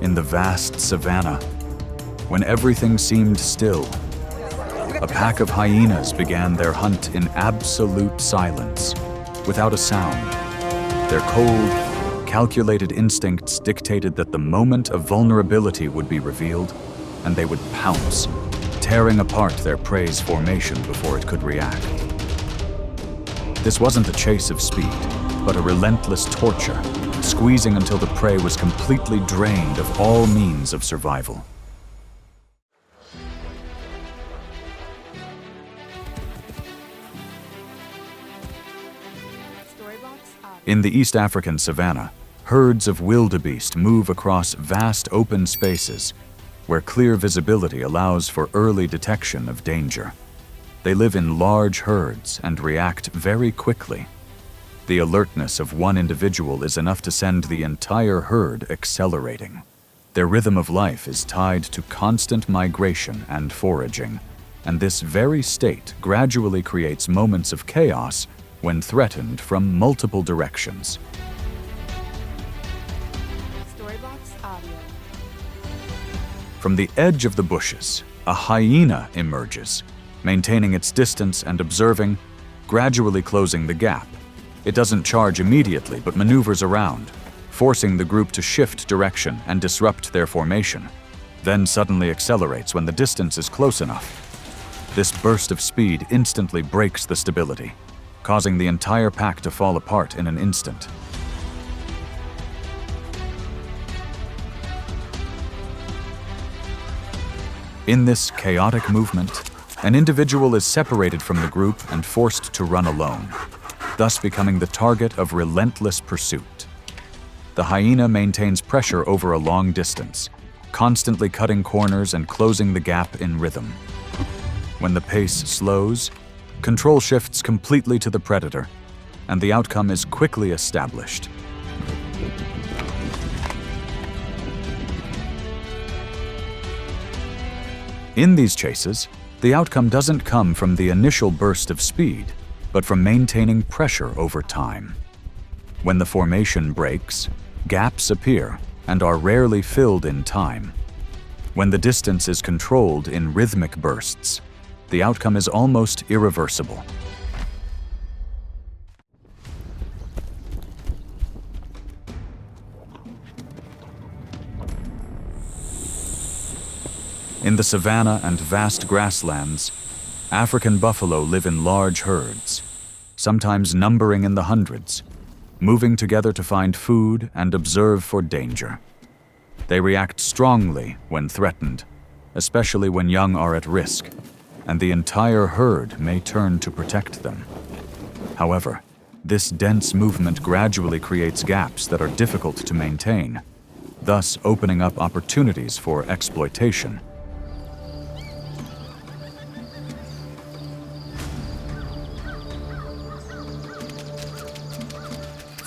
in the vast savannah, when everything seemed still, a pack of hyenas began their hunt in absolute silence, without a sound. Their cold, calculated instincts dictated that the moment of vulnerability would be revealed, and they would pounce, tearing apart their prey's formation before it could react. This wasn't a chase of speed, but a relentless torture, squeezing until the prey was completely drained of all means of survival. In the East African savanna, herds of wildebeest move across vast open spaces where clear visibility allows for early detection of danger. They live in large herds and react very quickly. The alertness of one individual is enough to send the entire herd accelerating. Their rhythm of life is tied to constant migration and foraging, and this very state gradually creates moments of chaos when threatened from multiple directions. From the edge of the bushes, a hyena emerges, maintaining its distance and observing, gradually closing the gap. It doesn't charge immediately, but maneuvers around, forcing the group to shift direction and disrupt their formation, then suddenly accelerates when the distance is close enough. This burst of speed instantly breaks the stability, causing the entire pack to fall apart in an instant. In this chaotic movement, an individual is separated from the group and forced to run alone, thus becoming the target of relentless pursuit. The hyena maintains pressure over a long distance, constantly cutting corners and closing the gap in rhythm. When the pace slows, control shifts completely to the predator, and the outcome is quickly established. In these chases, the outcome doesn't come from the initial burst of speed, but from maintaining pressure over time. When the formation breaks, gaps appear and are rarely filled in time. When the distance is controlled in rhythmic bursts, the outcome is almost irreversible. In the savanna and vast grasslands, African buffalo live in large herds, sometimes numbering in the hundreds, moving together to find food and observe for danger. They react strongly when threatened, especially when young are at risk, and the entire herd may turn to protect them. However, this dense movement gradually creates gaps that are difficult to maintain, thus opening up opportunities for exploitation.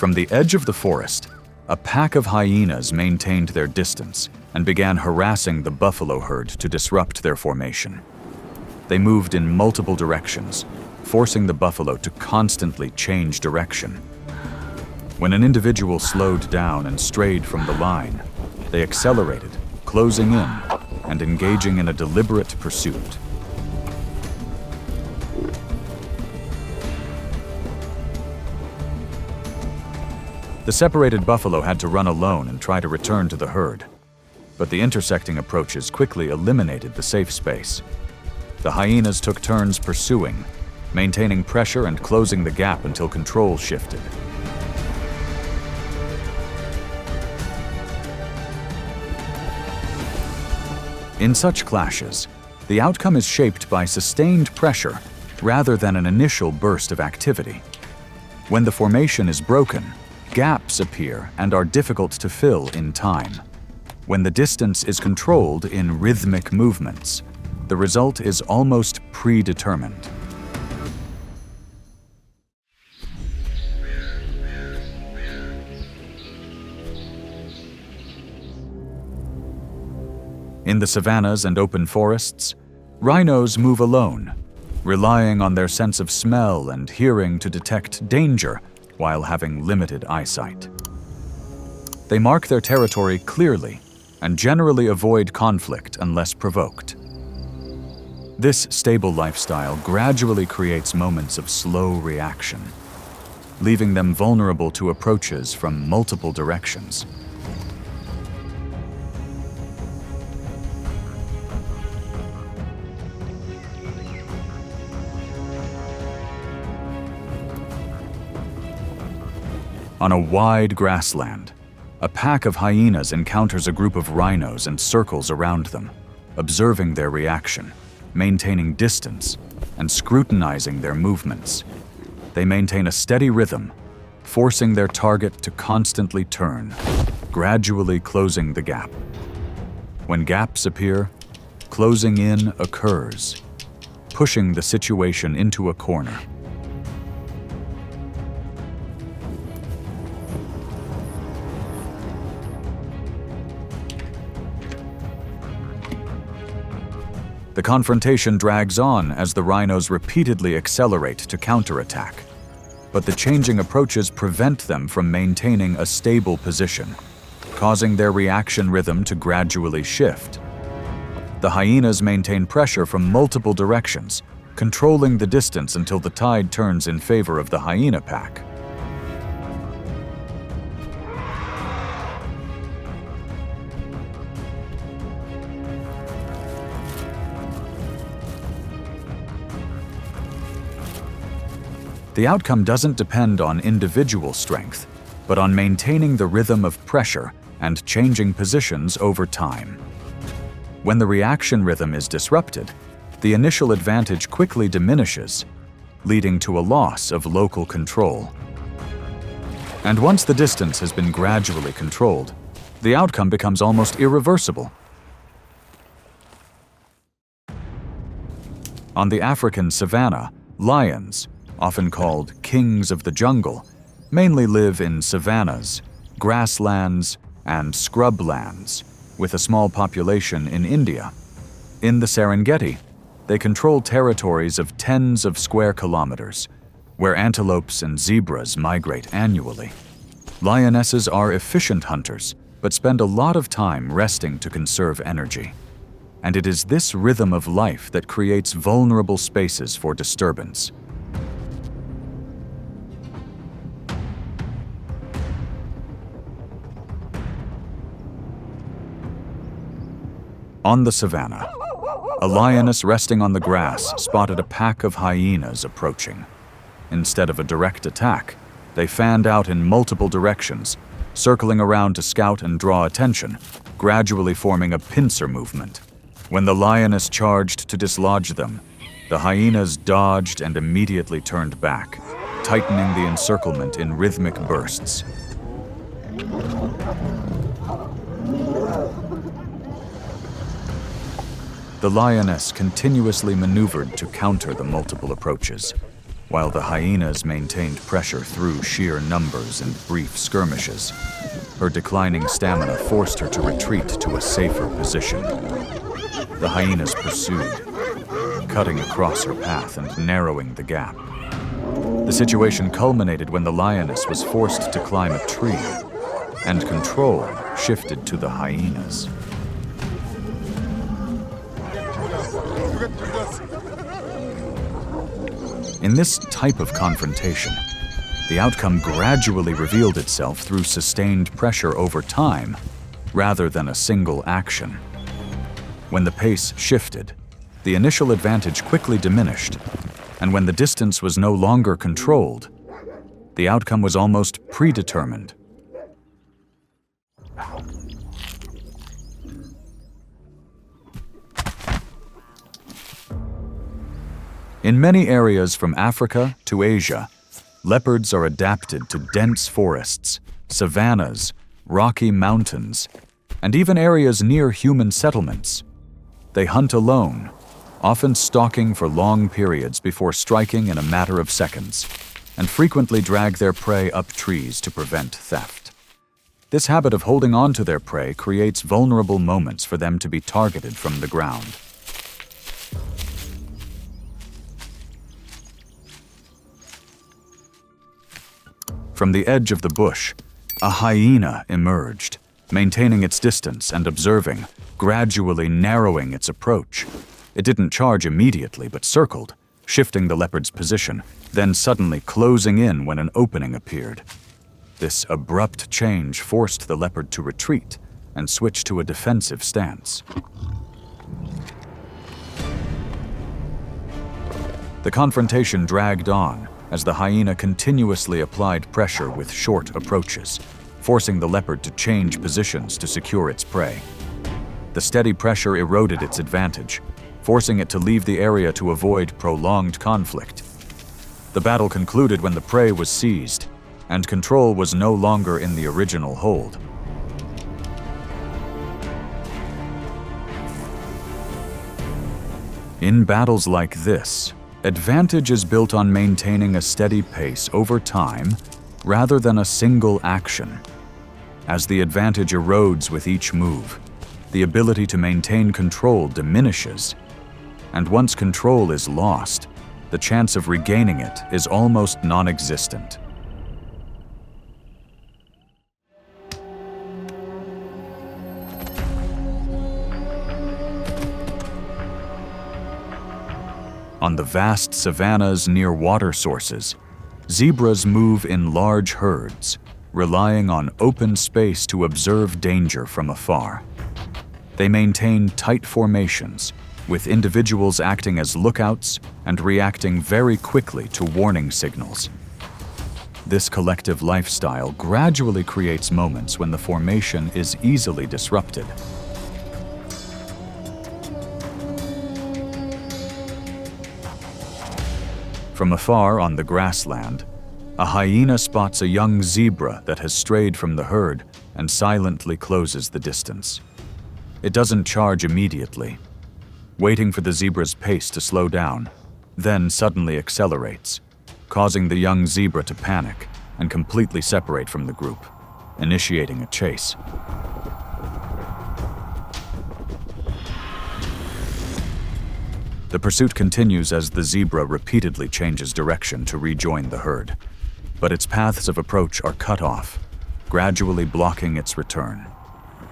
From the edge of the forest, a pack of hyenas maintained their distance and began harassing the buffalo herd to disrupt their formation. They moved in multiple directions, forcing the buffalo to constantly change direction. When an individual slowed down and strayed from the line, they accelerated, closing in and engaging in a deliberate pursuit. The separated buffalo had to run alone and try to return to the herd, but the intersecting approaches quickly eliminated the safe space. The hyenas took turns pursuing, maintaining pressure and closing the gap until control shifted. In such clashes, the outcome is shaped by sustained pressure rather than an initial burst of activity. When the formation is broken, gaps appear and are difficult to fill in time. When the distance is controlled in rhythmic movements, the result is almost predetermined. In the savannas and open forests, rhinos move alone, relying on their sense of smell and hearing to detect danger while having limited eyesight. They mark their territory clearly and generally avoid conflict unless provoked. This stable lifestyle gradually creates moments of slow reaction, leaving them vulnerable to approaches from multiple directions. On a wide grassland, a pack of hyenas encounters a group of rhinos and circles around them, observing their reaction, maintaining distance, and scrutinizing their movements. They maintain a steady rhythm, forcing their target to constantly turn, gradually closing the gap. When gaps appear, closing in occurs, pushing the situation into a corner. The confrontation drags on as the rhinos repeatedly accelerate to counterattack, but the changing approaches prevent them from maintaining a stable position, causing their reaction rhythm to gradually shift. The hyenas maintain pressure from multiple directions, controlling the distance until the tide turns in favor of the hyena pack. The outcome doesn't depend on individual strength, but on maintaining the rhythm of pressure and changing positions over time. When the reaction rhythm is disrupted, the initial advantage quickly diminishes, leading to a loss of local control. And once the distance has been gradually controlled, the outcome becomes almost irreversible. On the African savanna, lions, often called kings of the jungle, mainly live in savannas, grasslands, and scrublands, with a small population in India. In the Serengeti, they control territories of tens of square kilometers, where antelopes and zebras migrate annually. Lionesses are efficient hunters, but spend a lot of time resting to conserve energy. And it is this rhythm of life that creates vulnerable spaces for disturbance. On the savanna, a lioness resting on the grass spotted a pack of hyenas approaching. Instead of a direct attack, they fanned out in multiple directions, circling around to scout and draw attention, gradually forming a pincer movement. When the lioness charged to dislodge them, the hyenas dodged and immediately turned back, tightening the encirclement in rhythmic bursts. The lioness continuously maneuvered to counter the multiple approaches, while the hyenas maintained pressure through sheer numbers and brief skirmishes. Her declining stamina forced her to retreat to a safer position. The hyenas pursued, cutting across her path and narrowing the gap. The situation culminated when the lioness was forced to climb a tree, and control shifted to the hyenas. In this type of confrontation, the outcome gradually revealed itself through sustained pressure over time, rather than a single action. When the pace shifted, the initial advantage quickly diminished, and when the distance was no longer controlled, the outcome was almost predetermined. In many areas from Africa to Asia, leopards are adapted to dense forests, savannas, rocky mountains, and even areas near human settlements. They hunt alone, often stalking for long periods before striking in a matter of seconds, and frequently drag their prey up trees to prevent theft. This habit of holding on to their prey creates vulnerable moments for them to be targeted from the ground. From the edge of the bush, a hyena emerged, maintaining its distance and observing, gradually narrowing its approach. It didn't charge immediately, but circled, shifting the leopard's position, then suddenly closing in when an opening appeared. This abrupt change forced the leopard to retreat and switch to a defensive stance. The confrontation dragged on as the hyena continuously applied pressure with short approaches, forcing the leopard to change positions to secure its prey. The steady pressure eroded its advantage, forcing it to leave the area to avoid prolonged conflict. The battle concluded when the prey was seized, and control was no longer in the original hold. In battles like this, advantage is built on maintaining a steady pace over time rather than a single action. As the advantage erodes with each move, the ability to maintain control diminishes, and once control is lost, the chance of regaining it is almost non-existent. On the vast savannas near water sources, zebras move in large herds, relying on open space to observe danger from afar. They maintain tight formations, with individuals acting as lookouts and reacting very quickly to warning signals. This collective lifestyle gradually creates moments when the formation is easily disrupted. From afar on the grassland, a hyena spots a young zebra that has strayed from the herd and silently closes the distance. It doesn't charge immediately, waiting for the zebra's pace to slow down, then suddenly accelerates, causing the young zebra to panic and completely separate from the group, initiating a chase. The pursuit continues as the zebra repeatedly changes direction to rejoin the herd, but its paths of approach are cut off, gradually blocking its return.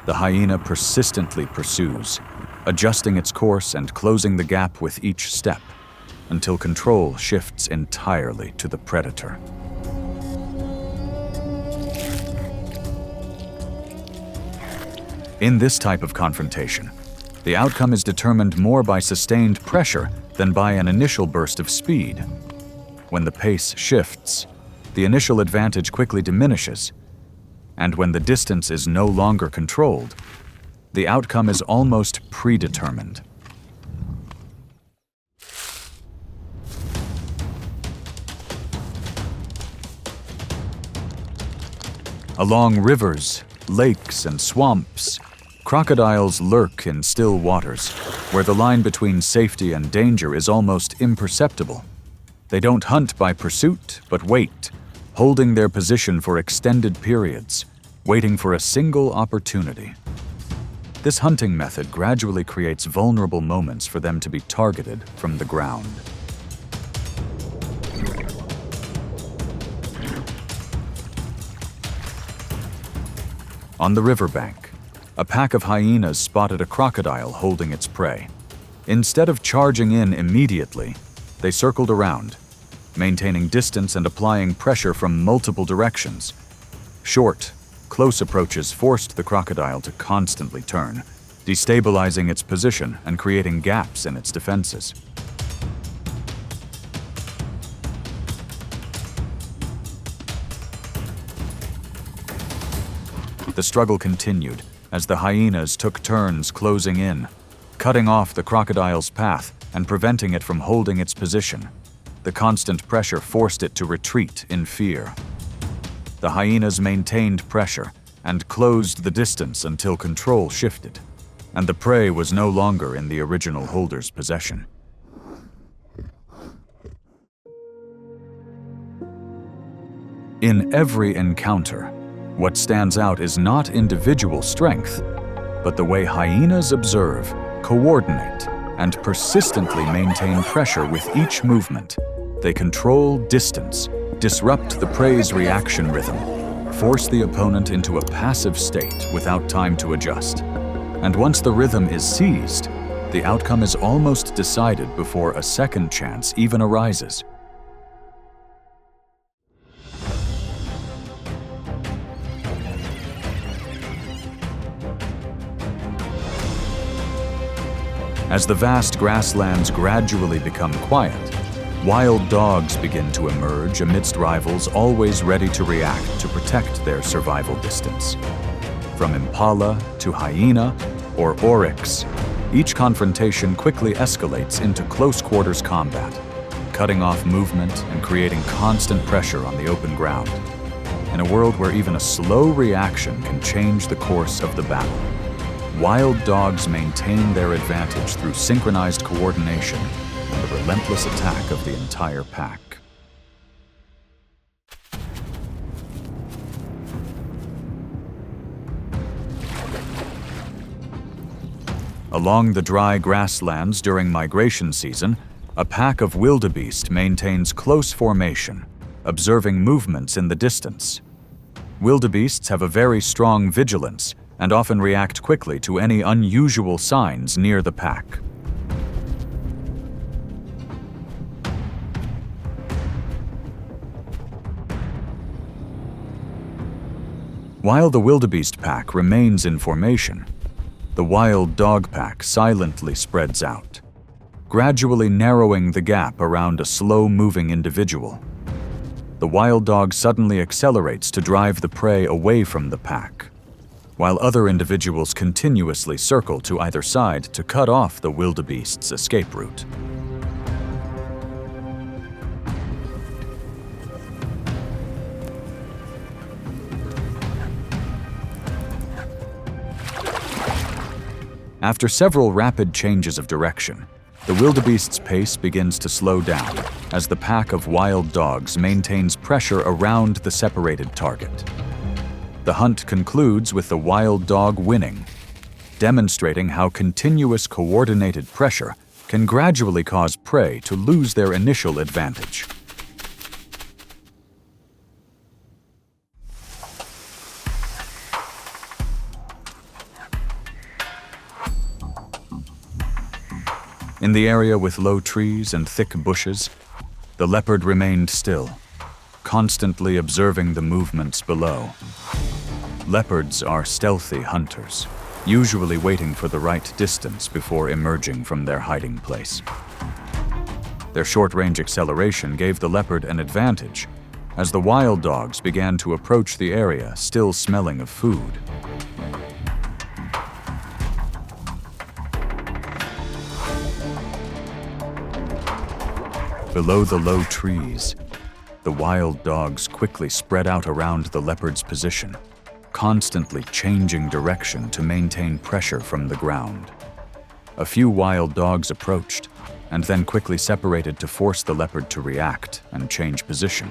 The hyena persistently pursues, adjusting its course and closing the gap with each step, until control shifts entirely to the predator. In this type of confrontation, the outcome is determined more by sustained pressure than by an initial burst of speed. When the pace shifts, the initial advantage quickly diminishes, and when the distance is no longer controlled, the outcome is almost predetermined. Along rivers, lakes, and swamps, crocodiles lurk in still waters, where the line between safety and danger is almost imperceptible. They don't hunt by pursuit, but wait, holding their position for extended periods, waiting for a single opportunity. This hunting method gradually creates vulnerable moments for them to be targeted from the ground. On the riverbank, a pack of hyenas spotted a crocodile holding its prey. Instead of charging in immediately, they circled around, maintaining distance and applying pressure from multiple directions. Short, close approaches forced the crocodile to constantly turn, destabilizing its position and creating gaps in its defenses. The struggle continued as the hyenas took turns closing in, cutting off the crocodile's path and preventing it from holding its position. The constant pressure forced it to retreat in fear. The hyenas maintained pressure and closed the distance until control shifted, and the prey was no longer in the original holder's possession. In every encounter, what stands out is not individual strength, but the way hyenas observe, coordinate, and persistently maintain pressure with each movement. They control distance, disrupt the prey's reaction rhythm, force the opponent into a passive state without time to adjust. And once the rhythm is seized, the outcome is almost decided before a second chance even arises. As the vast grasslands gradually become quiet, wild dogs begin to emerge amidst rivals always ready to react to protect their survival distance. From impala to hyena or oryx, each confrontation quickly escalates into close-quarters combat, cutting off movement and creating constant pressure on the open ground. In a world where even a slow reaction can change the course of the battle, wild dogs maintain their advantage through synchronized coordination and the relentless attack of the entire pack. Along the dry grasslands during migration season, a pack of wildebeest maintains close formation, observing movements in the distance. Wildebeests have a very strong vigilance and often react quickly to any unusual signs near the pack. While the wildebeest pack remains in formation, the wild dog pack silently spreads out, gradually narrowing the gap around a slow-moving individual. The wild dog suddenly accelerates to drive the prey away from the pack, while other individuals continuously circle to either side to cut off the wildebeest's escape route. After several rapid changes of direction, the wildebeest's pace begins to slow down as the pack of wild dogs maintains pressure around the separated target. The hunt concludes with the wild dog winning, demonstrating how continuous coordinated pressure can gradually cause prey to lose their initial advantage. In the area with low trees and thick bushes, the leopard remained still, constantly observing the movements below. Leopards are stealthy hunters, usually waiting for the right distance before emerging from their hiding place. Their short-range acceleration gave the leopard an advantage, as the wild dogs began to approach the area still smelling of food. Below the low trees, the wild dogs quickly spread out around the leopard's position, constantly changing direction to maintain pressure from the ground. A few wild dogs approached, and then quickly separated to force the leopard to react and change position.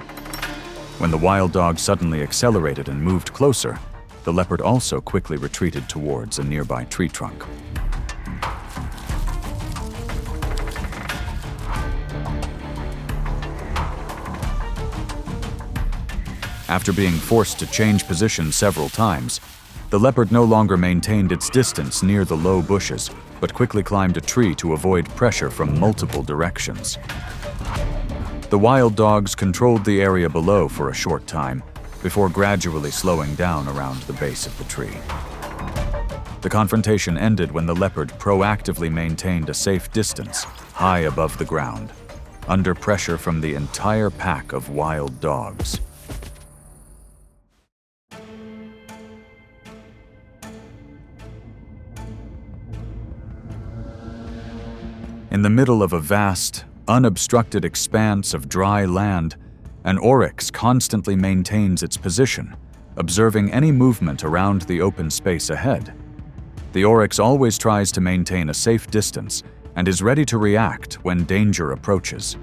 When the wild dog suddenly accelerated and moved closer, the leopard also quickly retreated towards a nearby tree trunk. After being forced to change position several times, the leopard no longer maintained its distance near the low bushes, but quickly climbed a tree to avoid pressure from multiple directions. The wild dogs controlled the area below for a short time, before gradually slowing down around the base of the tree. The confrontation ended when the leopard proactively maintained a safe distance, high above the ground, under pressure from the entire pack of wild dogs. In the middle of a vast, unobstructed expanse of dry land, an oryx constantly maintains its position, observing any movement around the open space ahead. The oryx always tries to maintain a safe distance and is ready to react when danger approaches.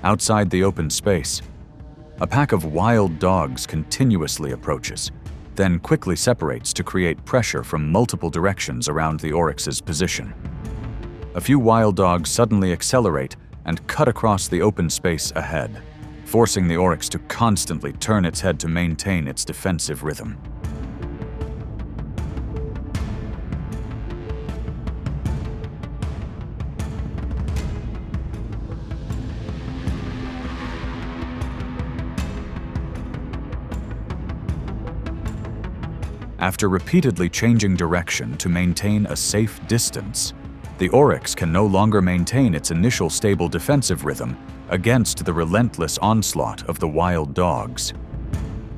Outside the open space, a pack of wild dogs continuously approaches, then quickly separates to create pressure from multiple directions around the oryx's position. A few wild dogs suddenly accelerate and cut across the open space ahead, forcing the oryx to constantly turn its head to maintain its defensive rhythm. After repeatedly changing direction to maintain a safe distance, the oryx can no longer maintain its initial stable defensive rhythm against the relentless onslaught of the wild dogs.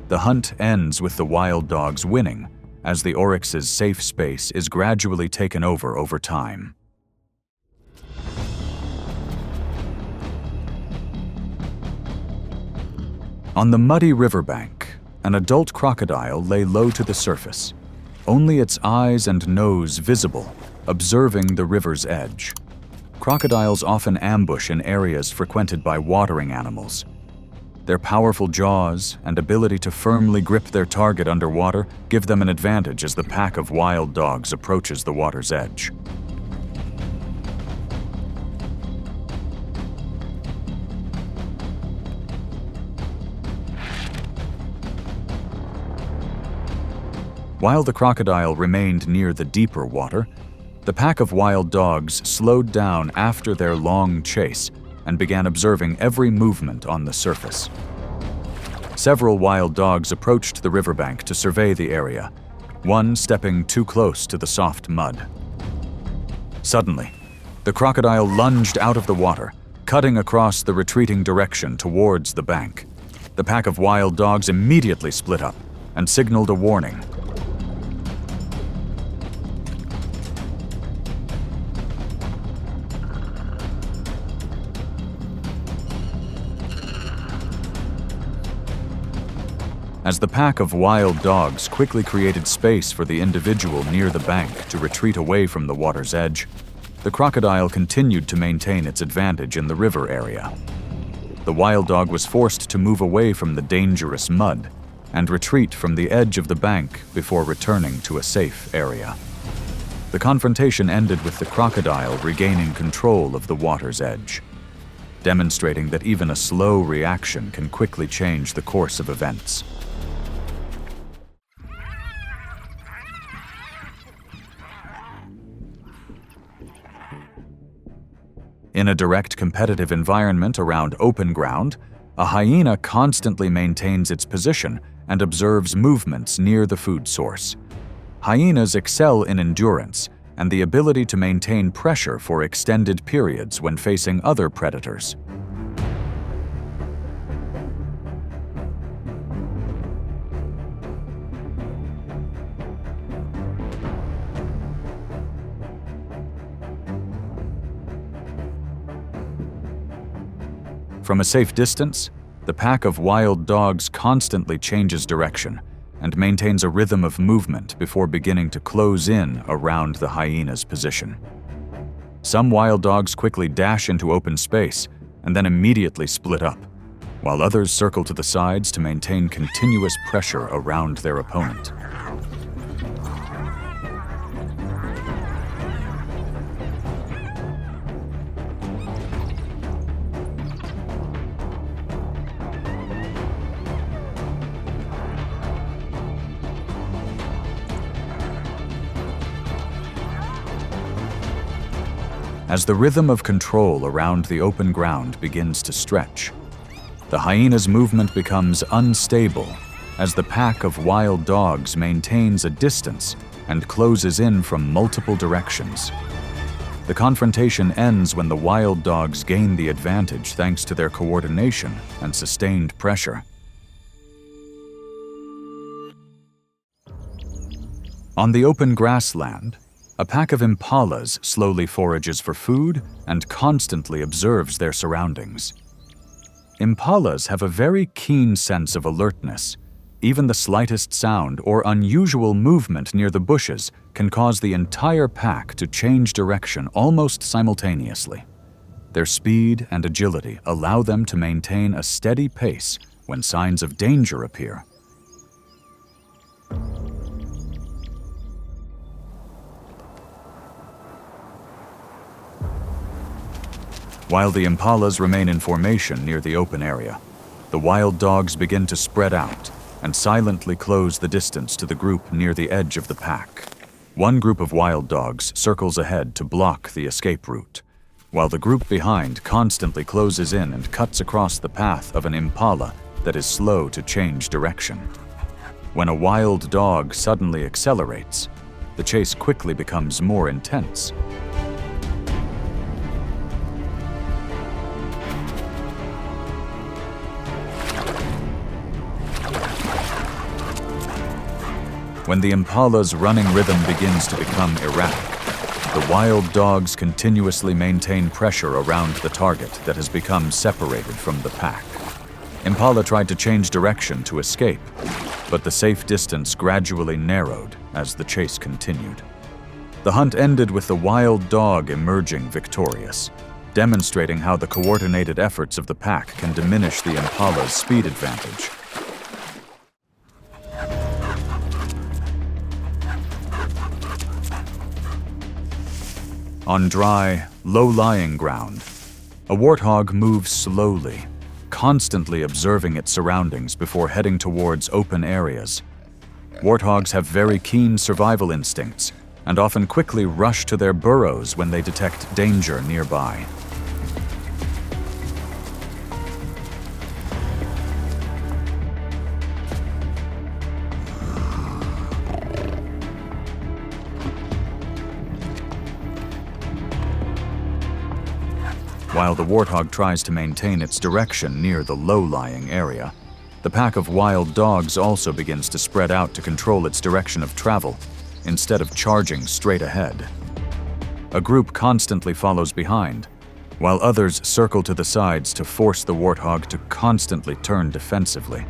The hunt ends with the wild dogs winning, as the oryx's safe space is gradually taken over time. On the muddy riverbank, an adult crocodile lay low to the surface, only its eyes and nose visible, observing the river's edge. Crocodiles often ambush in areas frequented by watering animals. Their powerful jaws and ability to firmly grip their target underwater give them an advantage as the pack of wild dogs approaches the water's edge. While the crocodile remained near the deeper water, the pack of wild dogs slowed down after their long chase and began observing every movement on the surface. Several wild dogs approached the riverbank to survey the area, one stepping too close to the soft mud. Suddenly, the crocodile lunged out of the water, cutting across the retreating direction towards the bank. The pack of wild dogs immediately split up and signaled a warning. As the pack of wild dogs quickly created space for the individual near the bank to retreat away from the water's edge, the crocodile continued to maintain its advantage in the river area. The wild dog was forced to move away from the dangerous mud and retreat from the edge of the bank before returning to a safe area. The confrontation ended with the crocodile regaining control of the water's edge, demonstrating that even a slow reaction can quickly change the course of events. In a direct competitive environment around open ground, a hyena constantly maintains its position and observes movements near the food source. Hyenas excel in endurance and the ability to maintain pressure for extended periods when facing other predators. From a safe distance, the pack of wild dogs constantly changes direction and maintains a rhythm of movement before beginning to close in around the hyena's position. Some wild dogs quickly dash into open space and then immediately split up, while others circle to the sides to maintain continuous pressure around their opponent. As the rhythm of control around the open ground begins to stretch, the hyena's movement becomes unstable as the pack of wild dogs maintains a distance and closes in from multiple directions. The confrontation ends when the wild dogs gain the advantage thanks to their coordination and sustained pressure. On the open grassland, a pack of impalas slowly forages for food and constantly observes their surroundings. Impalas have a very keen sense of alertness. Even the slightest sound or unusual movement near the bushes can cause the entire pack to change direction almost simultaneously. Their speed and agility allow them to maintain a steady pace when signs of danger appear. While the impalas remain in formation near the open area, the wild dogs begin to spread out and silently close the distance to the group near the edge of the pack. One group of wild dogs circles ahead to block the escape route, while the group behind constantly closes in and cuts across the path of an impala that is slow to change direction. When a wild dog suddenly accelerates, the chase quickly becomes more intense. When the impala's running rhythm begins to become erratic, the wild dogs continuously maintain pressure around the target that has become separated from the pack. Impala tried to change direction to escape, but the safe distance gradually narrowed as the chase continued. The hunt ended with the wild dog emerging victorious, demonstrating how the coordinated efforts of the pack can diminish the impala's speed advantage. On dry, low-lying ground, a warthog moves slowly, constantly observing its surroundings before heading towards open areas. Warthogs have very keen survival instincts and often quickly rush to their burrows when they detect danger nearby. While the warthog tries to maintain its direction near the low-lying area, the pack of wild dogs also begins to spread out to control its direction of travel, instead of charging straight ahead. A group constantly follows behind, while others circle to the sides to force the warthog to constantly turn defensively.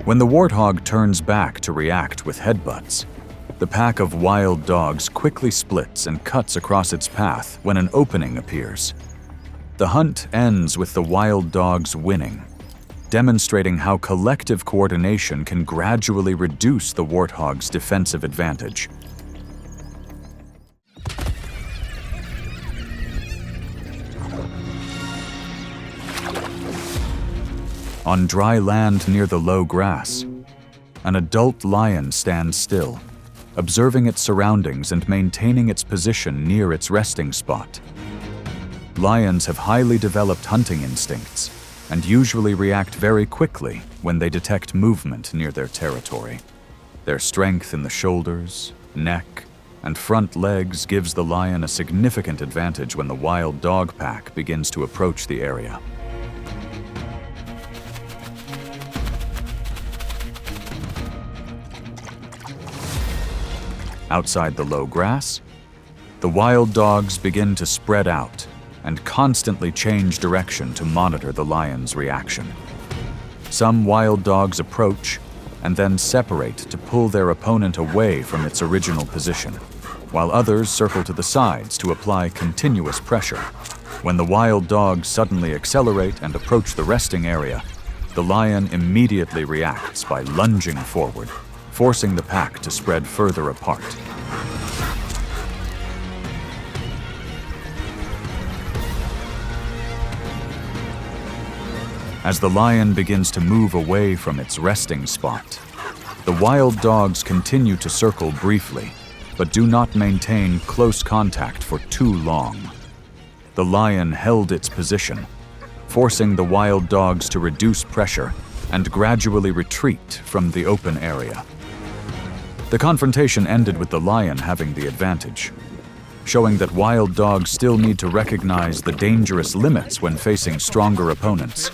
When the warthog turns back to react with headbutts, the pack of wild dogs quickly splits and cuts across its path when an opening appears. The hunt ends with the wild dogs winning, demonstrating how collective coordination can gradually reduce the warthog's defensive advantage. On dry land near the low grass, an adult lion stands still, observing its surroundings and maintaining its position near its resting spot. Lions have highly developed hunting instincts and usually react very quickly when they detect movement near their territory. Their strength in the shoulders, neck, and front legs gives the lion a significant advantage when the wild dog pack begins to approach the area. Outside the low grass, the wild dogs begin to spread out and constantly change direction to monitor the lion's reaction. Some wild dogs approach and then separate to pull their opponent away from its original position, while others circle to the sides to apply continuous pressure. When the wild dogs suddenly accelerate and approach the resting area, the lion immediately reacts by lunging forward, forcing the pack to spread further apart. As the lion begins to move away from its resting spot, the wild dogs continue to circle briefly, but do not maintain close contact for too long. The lion held its position, forcing the wild dogs to reduce pressure and gradually retreat from the open area. The confrontation ended with the lion having the advantage, showing that wild dogs still need to recognize the dangerous limits when facing stronger opponents.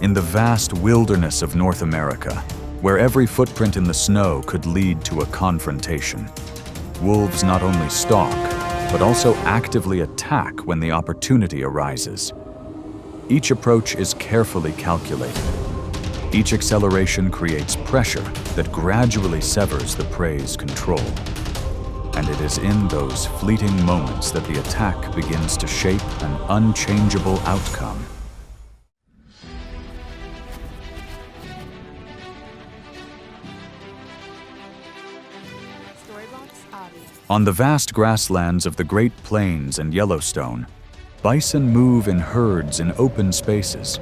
In the vast wilderness of North America, where every footprint in the snow could lead to a confrontation, wolves not only stalk, but also actively attack when the opportunity arises. Each approach is carefully calculated. Each acceleration creates pressure that gradually severs the prey's control. And it is in those fleeting moments that the attack begins to shape an unchangeable outcome. On the vast grasslands of the Great Plains and Yellowstone, bison move in herds in open spaces,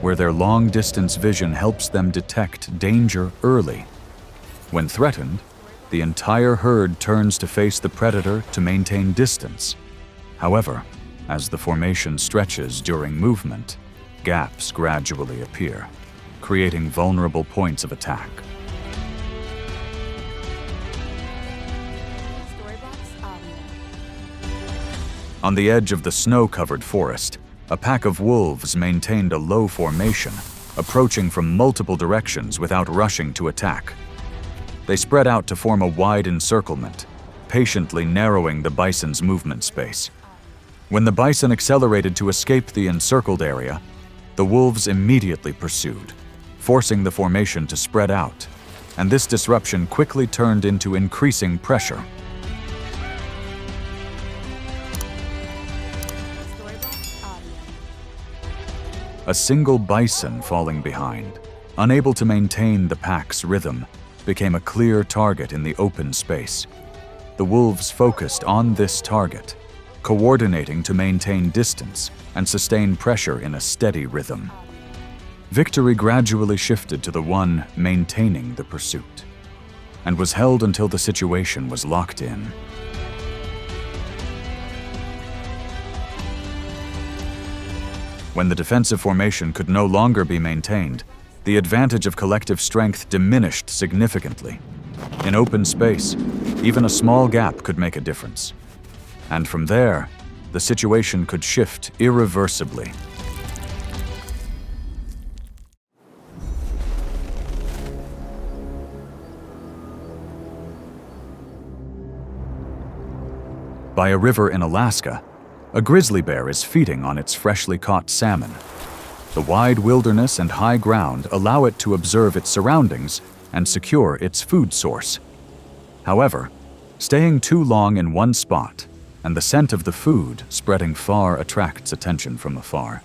where their long-distance vision helps them detect danger early. When threatened, the entire herd turns to face the predator to maintain distance. However, as the formation stretches during movement, gaps gradually appear, creating vulnerable points of attack. On the edge of the snow-covered forest, a pack of wolves maintained a low formation, approaching from multiple directions without rushing to attack. They spread out to form a wide encirclement, patiently narrowing the bison's movement space. When the bison accelerated to escape the encircled area, the wolves immediately pursued, forcing the formation to spread out, and this disruption quickly turned into increasing pressure. A single bison falling behind, unable to maintain the pack's rhythm, became a clear target in the open space. The wolves focused on this target, coordinating to maintain distance and sustain pressure in a steady rhythm. Victory gradually shifted to the one maintaining the pursuit, and was held until the situation was locked in. When the defensive formation could no longer be maintained, the advantage of collective strength diminished significantly. In open space, even a small gap could make a difference. And from there, the situation could shift irreversibly. By a river in Alaska, a grizzly bear is feeding on its freshly caught salmon. The wide wilderness and high ground allow it to observe its surroundings and secure its food source. However, staying too long in one spot and the scent of the food spreading far attracts attention from afar,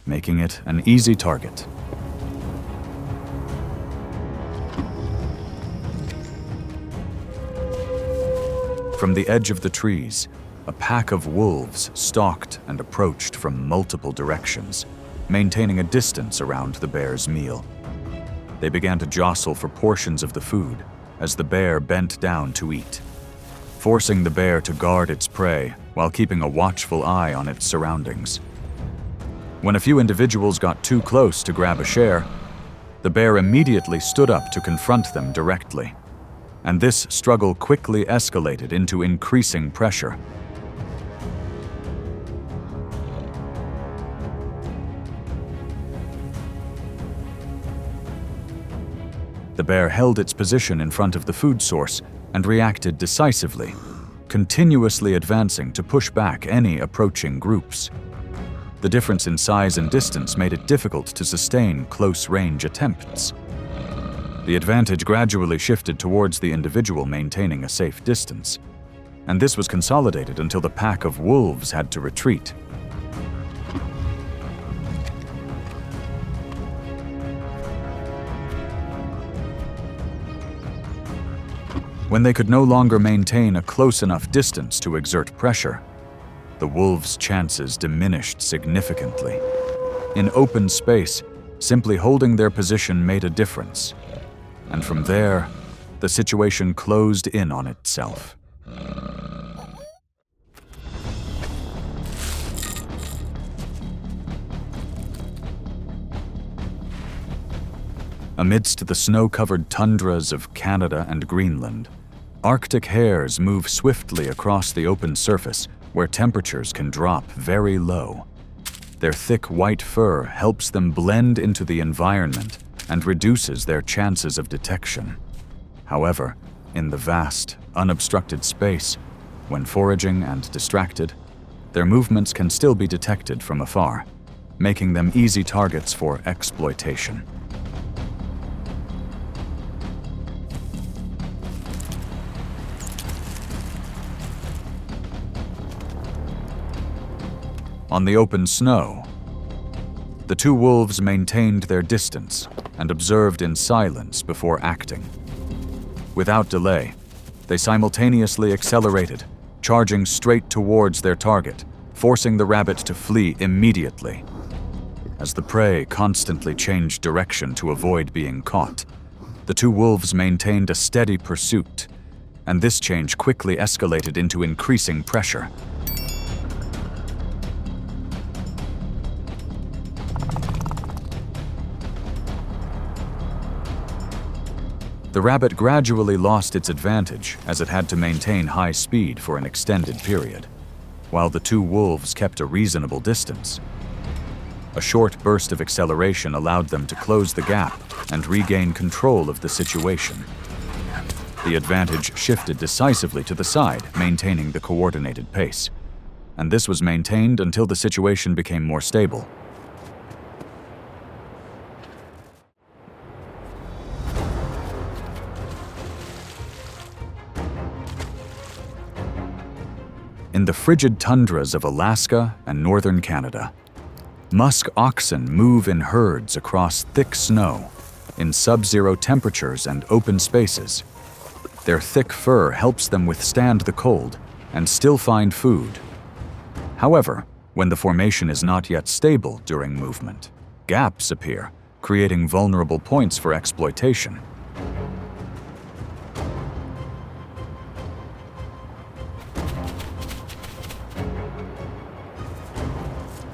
making it an easy target. From the edge of the trees, a pack of wolves stalked and approached from multiple directions, maintaining a distance around the bear's meal. They began to jostle for portions of the food as the bear bent down to eat, forcing the bear to guard its prey while keeping a watchful eye on its surroundings. When a few individuals got too close to grab a share, the bear immediately stood up to confront them directly, and this struggle quickly escalated into increasing pressure. The bear held its position in front of the food source and reacted decisively, continuously advancing to push back any approaching groups. The difference in size and distance made it difficult to sustain close-range attempts. The advantage gradually shifted towards the individual maintaining a safe distance, and this was consolidated until the pack of wolves had to retreat. When they could no longer maintain a close enough distance to exert pressure, the wolves' chances diminished significantly. In open space, simply holding their position made a difference, and from there, the situation closed in on itself. Amidst the snow-covered tundras of Canada and Greenland, Arctic hares move swiftly across the open surface where temperatures can drop very low. Their thick white fur helps them blend into the environment and reduces their chances of detection. However, in the vast, unobstructed space, when foraging and distracted, their movements can still be detected from afar. making them easy targets for exploitation. On the open snow, the two wolves maintained their distance and observed in silence before acting. Without delay, they simultaneously accelerated, charging straight towards their target, forcing the rabbit to flee immediately. As the prey constantly changed direction to avoid being caught, the two wolves maintained a steady pursuit, and this change quickly escalated into increasing pressure. The rabbit gradually lost its advantage as it had to maintain high speed for an extended period, while the two wolves kept a reasonable distance. A short burst of acceleration allowed them to close the gap and regain control of the situation. The advantage shifted decisively to the side, maintaining the coordinated pace, and this was maintained until the situation became more stable. In the frigid tundras of Alaska and northern Canada, musk oxen move in herds across thick snow, in sub-zero temperatures and open spaces. Their thick fur helps them withstand the cold and still find food. However, when the formation is not yet stable during movement, gaps appear, creating vulnerable points for exploitation.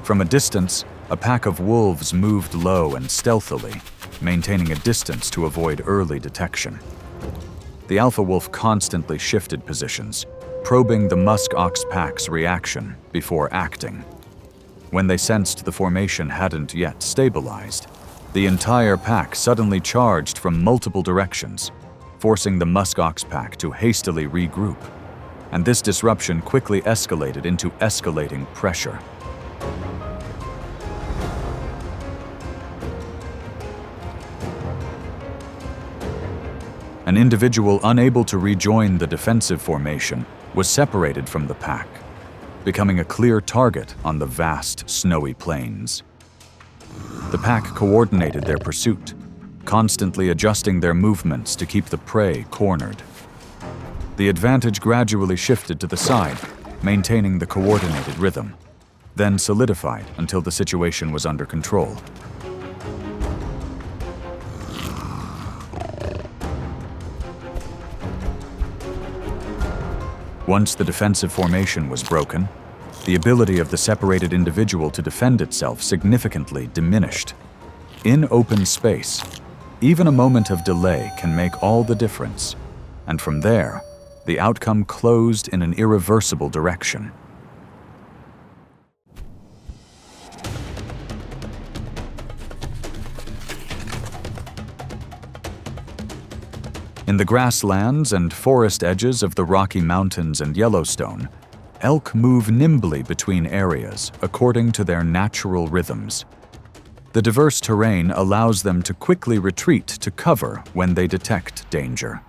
From a distance, a pack of wolves moved low and stealthily, maintaining a distance to avoid early detection. The alpha wolf constantly shifted positions, probing the musk ox pack's reaction before acting. When they sensed the formation hadn't yet stabilized, the entire pack suddenly charged from multiple directions, forcing the musk ox pack to hastily regroup. And this disruption quickly escalated into escalating pressure. An individual unable to rejoin the defensive formation was separated from the pack, becoming a clear target on the vast, snowy plains. The pack coordinated their pursuit, constantly adjusting their movements to keep the prey cornered. The advantage gradually shifted to the side, maintaining the coordinated rhythm, then solidified until the situation was under control. Once the defensive formation was broken, the ability of the separated individual to defend itself significantly diminished. In open space, even a moment of delay can make all the difference, and from there, the outcome closed in an irreversible direction. In the grasslands and forest edges of the Rocky Mountains and Yellowstone, elk move nimbly between areas according to their natural rhythms. The diverse terrain allows them to quickly retreat to cover when they detect danger.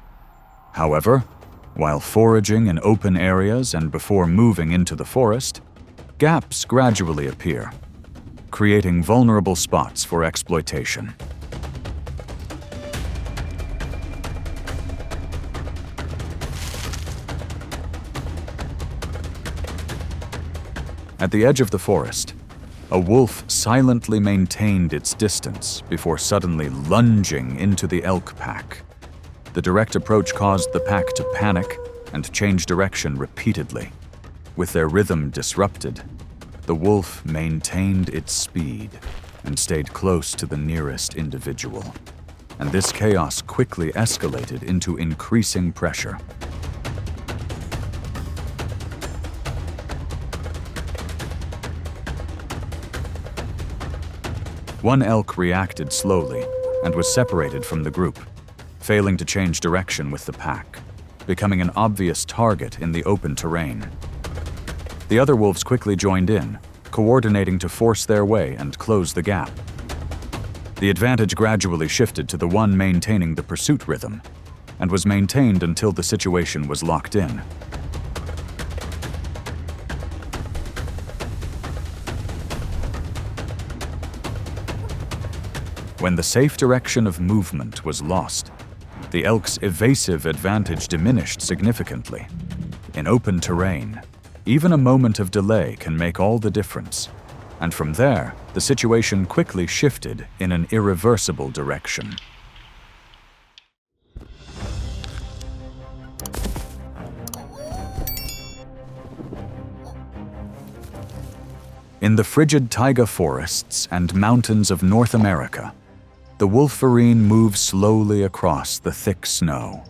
However, while foraging in open areas and before moving into the forest, gaps gradually appear, creating vulnerable spots for exploitation. At the edge of the forest, a wolf silently maintained its distance before suddenly lunging into the elk pack. The direct approach caused the pack to panic and change direction repeatedly. With their rhythm disrupted, the wolf maintained its speed and stayed close to the nearest individual. And this chaos quickly escalated into increasing pressure. One elk reacted slowly and was separated from the group, failing to change direction with the pack, becoming an obvious target in the open terrain. The other wolves quickly joined in, coordinating to force their way and close the gap. The advantage gradually shifted to the one maintaining the pursuit rhythm, and was maintained until the situation was locked in. When the safe direction of movement was lost, the elk's evasive advantage diminished significantly. In open terrain, even a moment of delay can make all the difference, and from there, the situation quickly shifted in an irreversible direction. In the frigid taiga forests and mountains of North America, the wolverine moves slowly across the thick snow,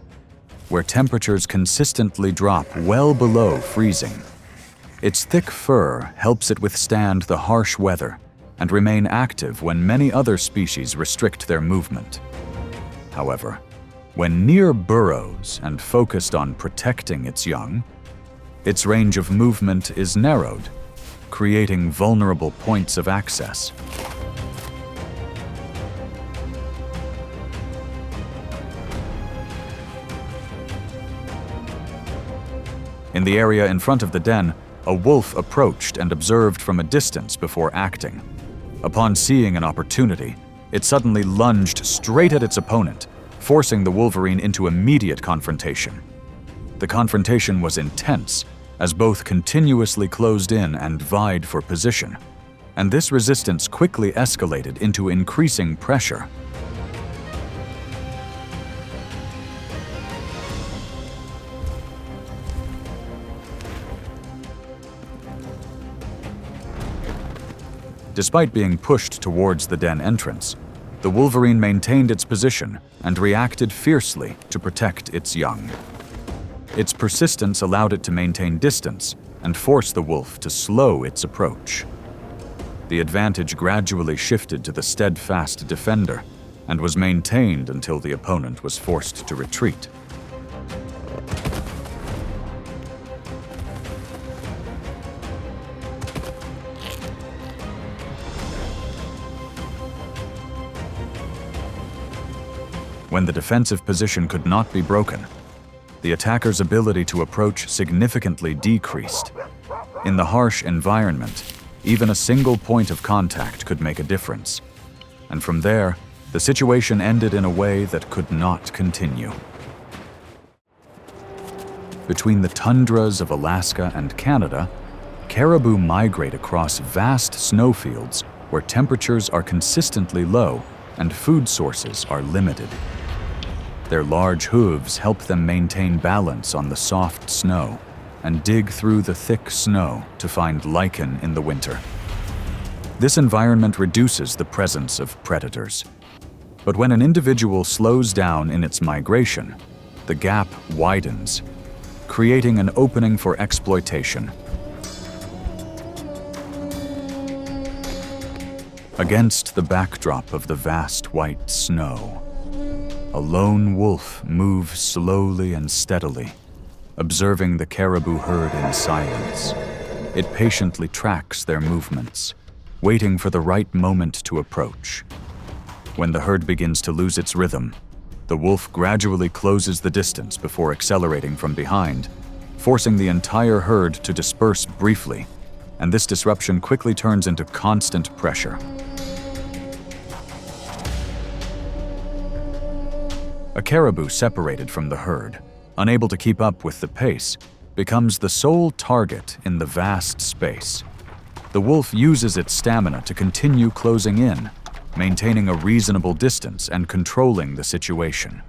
where temperatures consistently drop well below freezing. Its thick fur helps it withstand the harsh weather and remain active when many other species restrict their movement. However, when near burrows and focused on protecting its young, its range of movement is narrowed, creating vulnerable points of access. In the area in front of the den, a wolf approached and observed from a distance before acting. Upon seeing an opportunity, it suddenly lunged straight at its opponent, forcing the wolverine into immediate confrontation. The confrontation was intense, as both continuously closed in and vied for position, and this resistance quickly escalated into increasing pressure. Despite being pushed towards the den entrance, the wolverine maintained its position and reacted fiercely to protect its young. Its persistence allowed it to maintain distance and force the wolf to slow its approach. The advantage gradually shifted to the steadfast defender and was maintained until the opponent was forced to retreat. When the defensive position could not be broken, the attacker's ability to approach significantly decreased. In the harsh environment, even a single point of contact could make a difference. And from there, the situation ended in a way that could not continue. Between the tundras of Alaska and Canada, caribou migrate across vast snowfields where temperatures are consistently low and food sources are limited. Their large hooves help them maintain balance on the soft snow and dig through the thick snow to find lichen in the winter. This environment reduces the presence of predators. But when an individual slows down in its migration, the gap widens, creating an opening for exploitation. Against the backdrop of the vast white snow, a lone wolf moves slowly and steadily, observing the caribou herd in silence. It patiently tracks their movements, waiting for the right moment to approach. When the herd begins to lose its rhythm, the wolf gradually closes the distance before accelerating from behind, forcing the entire herd to disperse briefly, and this disruption quickly turns into constant pressure. A caribou separated from the herd, unable to keep up with the pace, becomes the sole target in the vast space. The wolf uses its stamina to continue closing in, maintaining a reasonable distance and controlling the situation.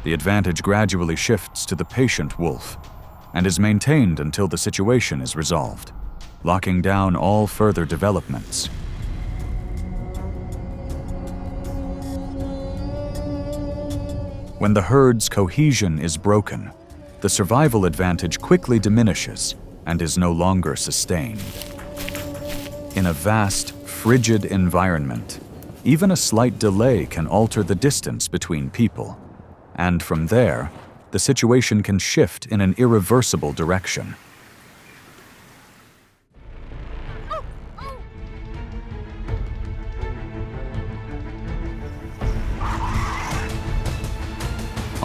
The advantage gradually shifts to the patient wolf and is maintained until the situation is resolved, locking down all further developments. When the herd's cohesion is broken, the survival advantage quickly diminishes and is no longer sustained. In a vast, frigid environment, even a slight delay can alter the distance between people, and from there, the situation can shift in an irreversible direction.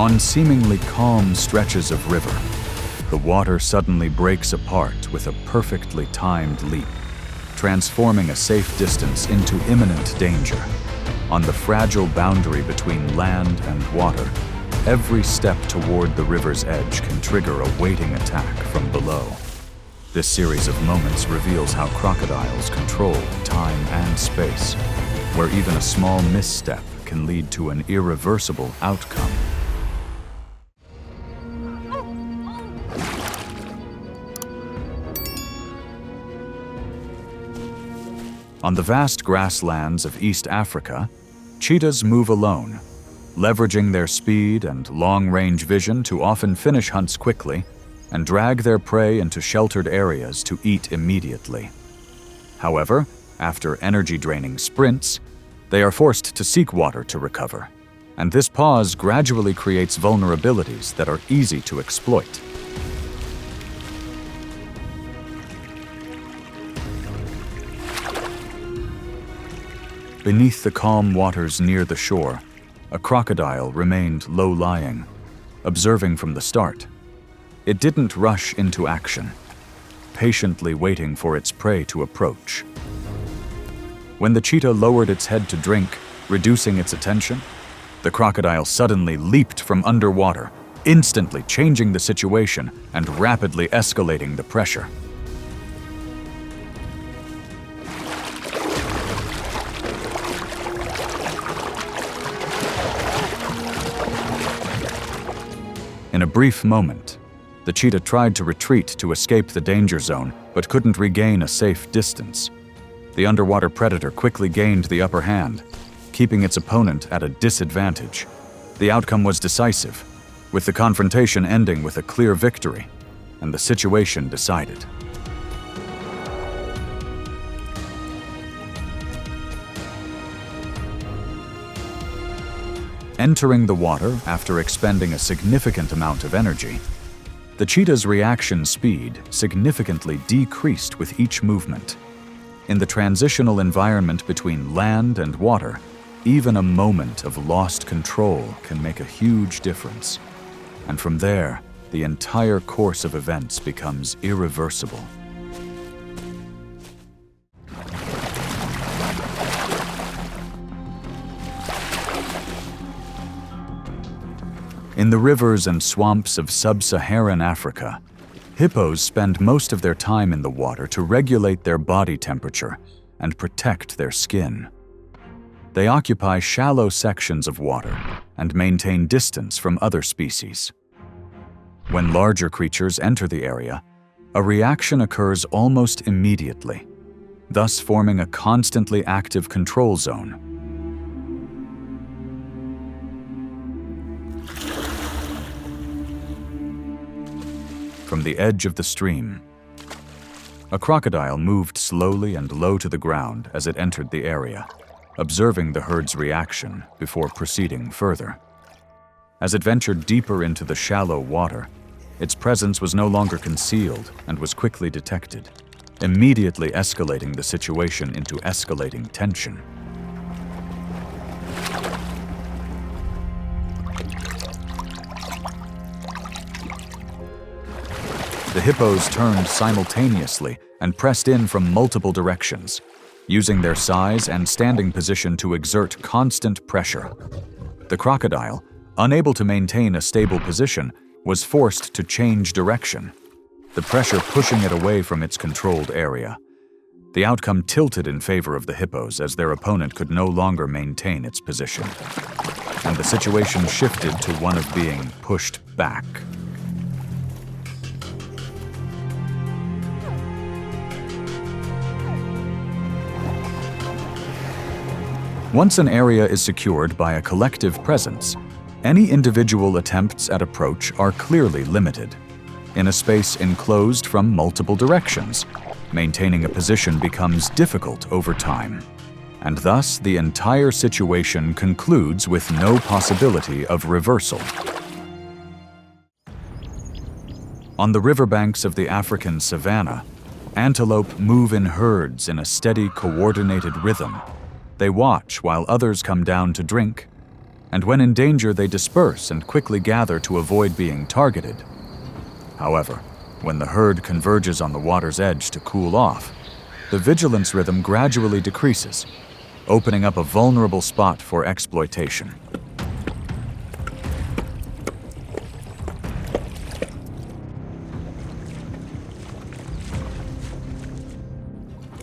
On seemingly calm stretches of river, the water suddenly breaks apart with a perfectly timed leap, transforming a safe distance into imminent danger. On the fragile boundary between land and water, every step toward the river's edge can trigger a waiting attack from below. This series of moments reveals how crocodiles control time and space, where even a small misstep can lead to an irreversible outcome. On the vast grasslands of East Africa, cheetahs move alone, leveraging their speed and long-range vision to often finish hunts quickly and drag their prey into sheltered areas to eat immediately. However, after energy-draining sprints, they are forced to seek water to recover, and this pause gradually creates vulnerabilities that are easy to exploit. Beneath the calm waters near the shore, a crocodile remained low-lying, observing from the start. It didn't rush into action, patiently waiting for its prey to approach. When the cheetah lowered its head to drink, reducing its attention, the crocodile suddenly leaped from underwater, instantly changing the situation and rapidly escalating the pressure. In a brief moment, the cheetah tried to retreat to escape the danger zone, but couldn't regain a safe distance. The underwater predator quickly gained the upper hand, keeping its opponent at a disadvantage. The outcome was decisive, with the confrontation ending with a clear victory, and the situation decided. Entering the water after expending a significant amount of energy, the cheetah's reaction speed significantly decreased with each movement. In the transitional environment between land and water, even a moment of lost control can make a huge difference. And from there, the entire course of events becomes irreversible. In the rivers and swamps of sub-Saharan Africa, hippos spend most of their time in the water to regulate their body temperature and protect their skin. They occupy shallow sections of water and maintain distance from other species. When larger creatures enter the area, a reaction occurs almost immediately, thus forming a constantly active control zone. From the edge of the stream, a crocodile moved slowly and low to the ground as it entered the area, observing the herd's reaction before proceeding further. As it ventured deeper into the shallow water, its presence was no longer concealed and was quickly detected, immediately escalating the situation into escalating tension. The hippos turned simultaneously and pressed in from multiple directions, using their size and standing position to exert constant pressure. The crocodile, unable to maintain a stable position, was forced to change direction, the pressure pushing it away from its controlled area. The outcome tilted in favor of the hippos as their opponent could no longer maintain its position, and the situation shifted to one of being pushed back. Once an area is secured by a collective presence, any individual attempts at approach are clearly limited. In a space enclosed from multiple directions, maintaining a position becomes difficult over time, and thus the entire situation concludes with no possibility of reversal. On the riverbanks of the African savanna, antelope move in herds in a steady, coordinated rhythm. They watch while others come down to drink, and when in danger they disperse and quickly gather to avoid being targeted. However, when the herd converges on the water's edge to cool off, the vigilance rhythm gradually decreases, opening up a vulnerable spot for exploitation.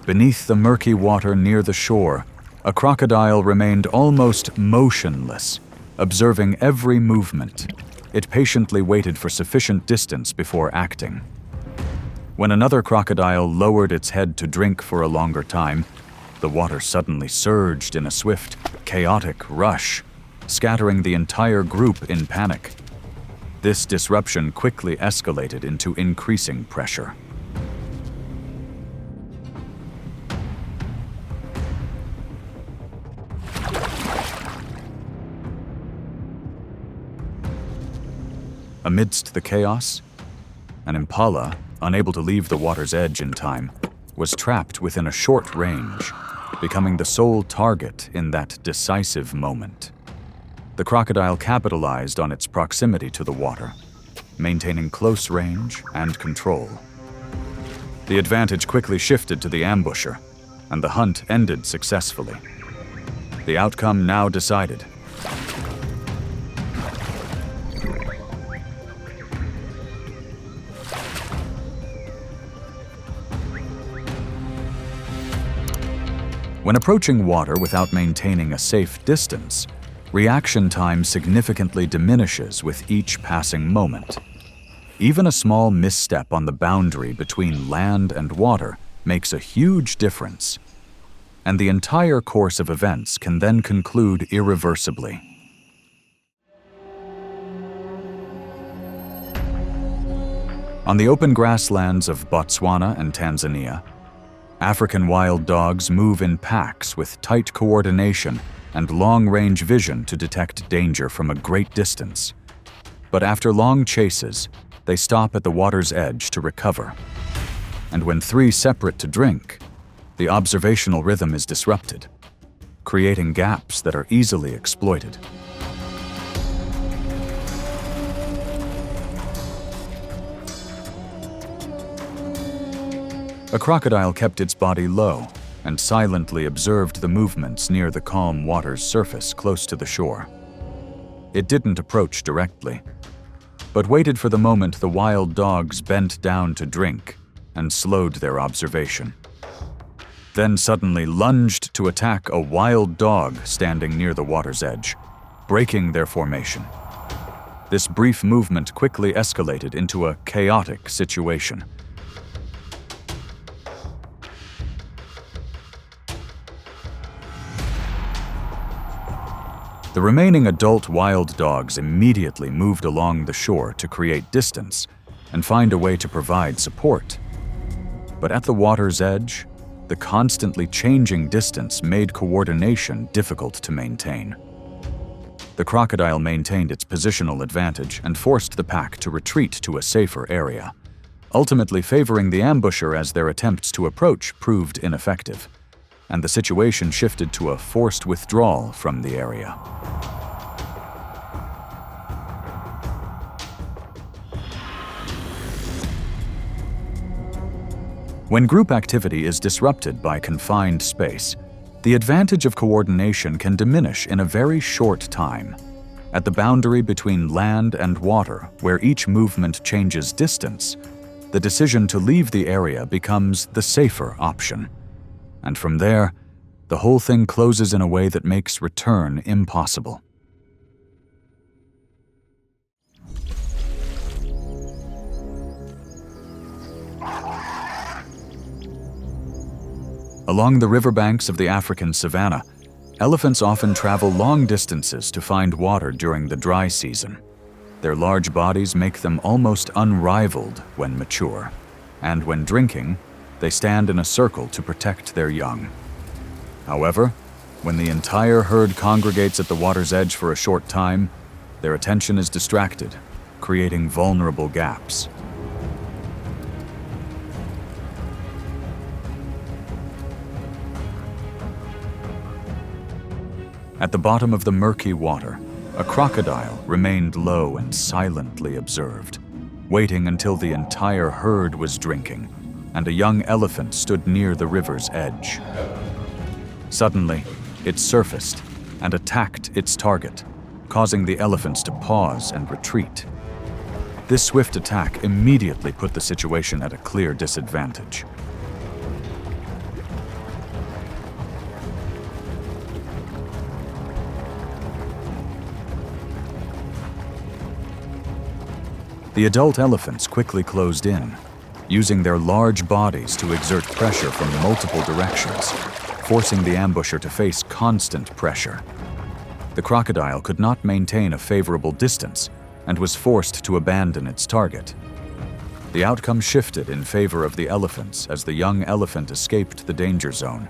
Beneath the murky water near the shore, a crocodile remained almost motionless, observing every movement. It patiently waited for sufficient distance before acting. When another crocodile lowered its head to drink for a longer time, the water suddenly surged in a swift, chaotic rush, scattering the entire group in panic. This disruption quickly escalated into increasing pressure. Amidst the chaos, an impala, unable to leave the water's edge in time, was trapped within a short range, becoming the sole target in that decisive moment. The crocodile capitalized on its proximity to the water, maintaining close range and control. The advantage quickly shifted to the ambusher, and the hunt ended successfully. The outcome now decided. When approaching water without maintaining a safe distance, reaction time significantly diminishes with each passing moment. Even a small misstep on the boundary between land and water makes a huge difference, and the entire course of events can then conclude irreversibly. On the open grasslands of Botswana and Tanzania, African wild dogs move in packs with tight coordination and long-range vision to detect danger from a great distance. But after long chases, they stop at the water's edge to recover. And when three separate to drink, the observational rhythm is disrupted, creating gaps that are easily exploited. A crocodile kept its body low and silently observed the movements near the calm water's surface close to the shore. It didn't approach directly, but waited for the moment the wild dogs bent down to drink and slowed their observation. Then suddenly lunged to attack a wild dog standing near the water's edge, breaking their formation. This brief movement quickly escalated into a chaotic situation. The remaining adult wild dogs immediately moved along the shore to create distance and find a way to provide support. But at the water's edge, the constantly changing distance made coordination difficult to maintain. The crocodile maintained its positional advantage and forced the pack to retreat to a safer area, ultimately favoring the ambusher as their attempts to approach proved ineffective, and the situation shifted to a forced withdrawal from the area. When group activity is disrupted by confined space, the advantage of coordination can diminish in a very short time. At the boundary between land and water, where each movement changes distance, the decision to leave the area becomes the safer option. And from there, the whole thing closes in a way that makes return impossible. Along the riverbanks of the African savanna, elephants often travel long distances to find water during the dry season. Their large bodies make them almost unrivaled when mature, and when drinking, they stand in a circle to protect their young. However, when the entire herd congregates at the water's edge for a short time, their attention is distracted, creating vulnerable gaps. At the bottom of the murky water, a crocodile remained low and silently observed, waiting until the entire herd was drinking, and a young elephant stood near the river's edge. Suddenly, it surfaced and attacked its target, causing the elephants to pause and retreat. This swift attack immediately put the situation at a clear disadvantage. The adult elephants quickly closed in, using their large bodies to exert pressure from multiple directions, forcing the ambusher to face constant pressure. The crocodile could not maintain a favorable distance and was forced to abandon its target. The outcome shifted in favor of the elephants as the young elephant escaped the danger zone,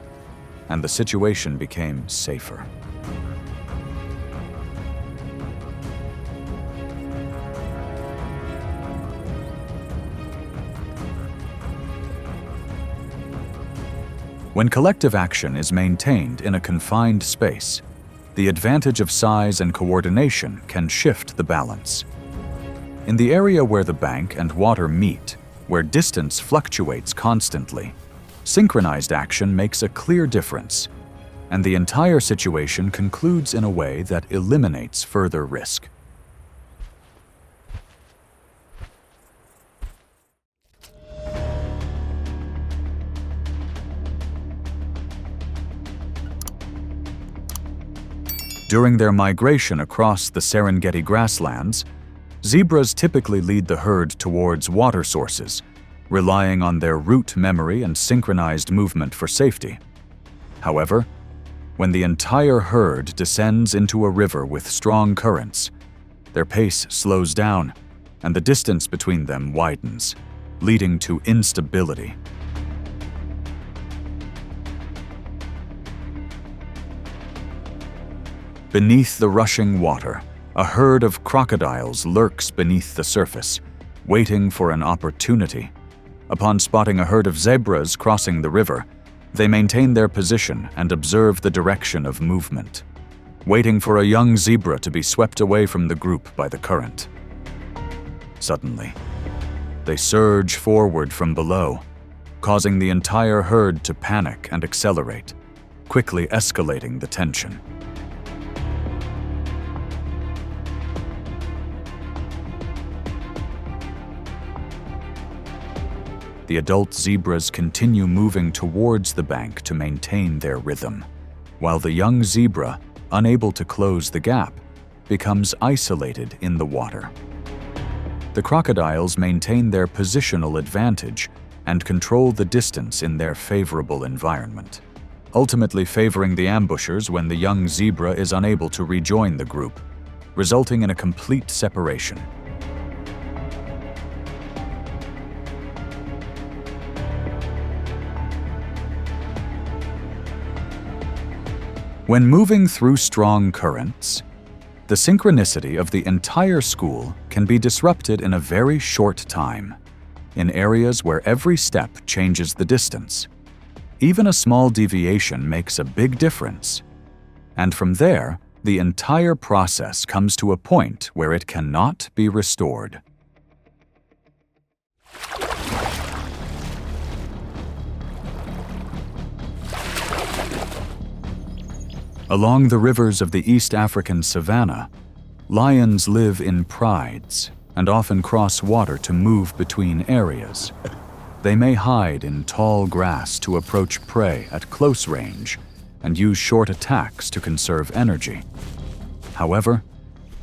and the situation became safer. When collective action is maintained in a confined space, the advantage of size and coordination can shift the balance. In the area where the bank and water meet, where distance fluctuates constantly, synchronized action makes a clear difference, and the entire situation concludes in a way that eliminates further risk. During their migration across the Serengeti grasslands, zebras typically lead the herd towards water sources, relying on their route memory and synchronized movement for safety. However, when the entire herd descends into a river with strong currents, their pace slows down and the distance between them widens, leading to instability. Beneath the rushing water, a herd of crocodiles lurks beneath the surface, waiting for an opportunity. Upon spotting a herd of zebras crossing the river, they maintain their position and observe the direction of movement, waiting for a young zebra to be swept away from the group by the current. Suddenly, they surge forward from below, causing the entire herd to panic and accelerate, quickly escalating the tension. The adult zebras continue moving towards the bank to maintain their rhythm, while the young zebra, unable to close the gap, becomes isolated in the water. The crocodiles maintain their positional advantage and control the distance in their favorable environment, ultimately favoring the ambushers when the young zebra is unable to rejoin the group, resulting in a complete separation. When moving through strong currents, the synchronicity of the entire school can be disrupted in a very short time, in areas where every step changes the distance. Even a small deviation makes a big difference, and from there, the entire process comes to a point where it cannot be restored. Along the rivers of the East African savanna, lions live in prides and often cross water to move between areas. They may hide in tall grass to approach prey at close range and use short attacks to conserve energy. However,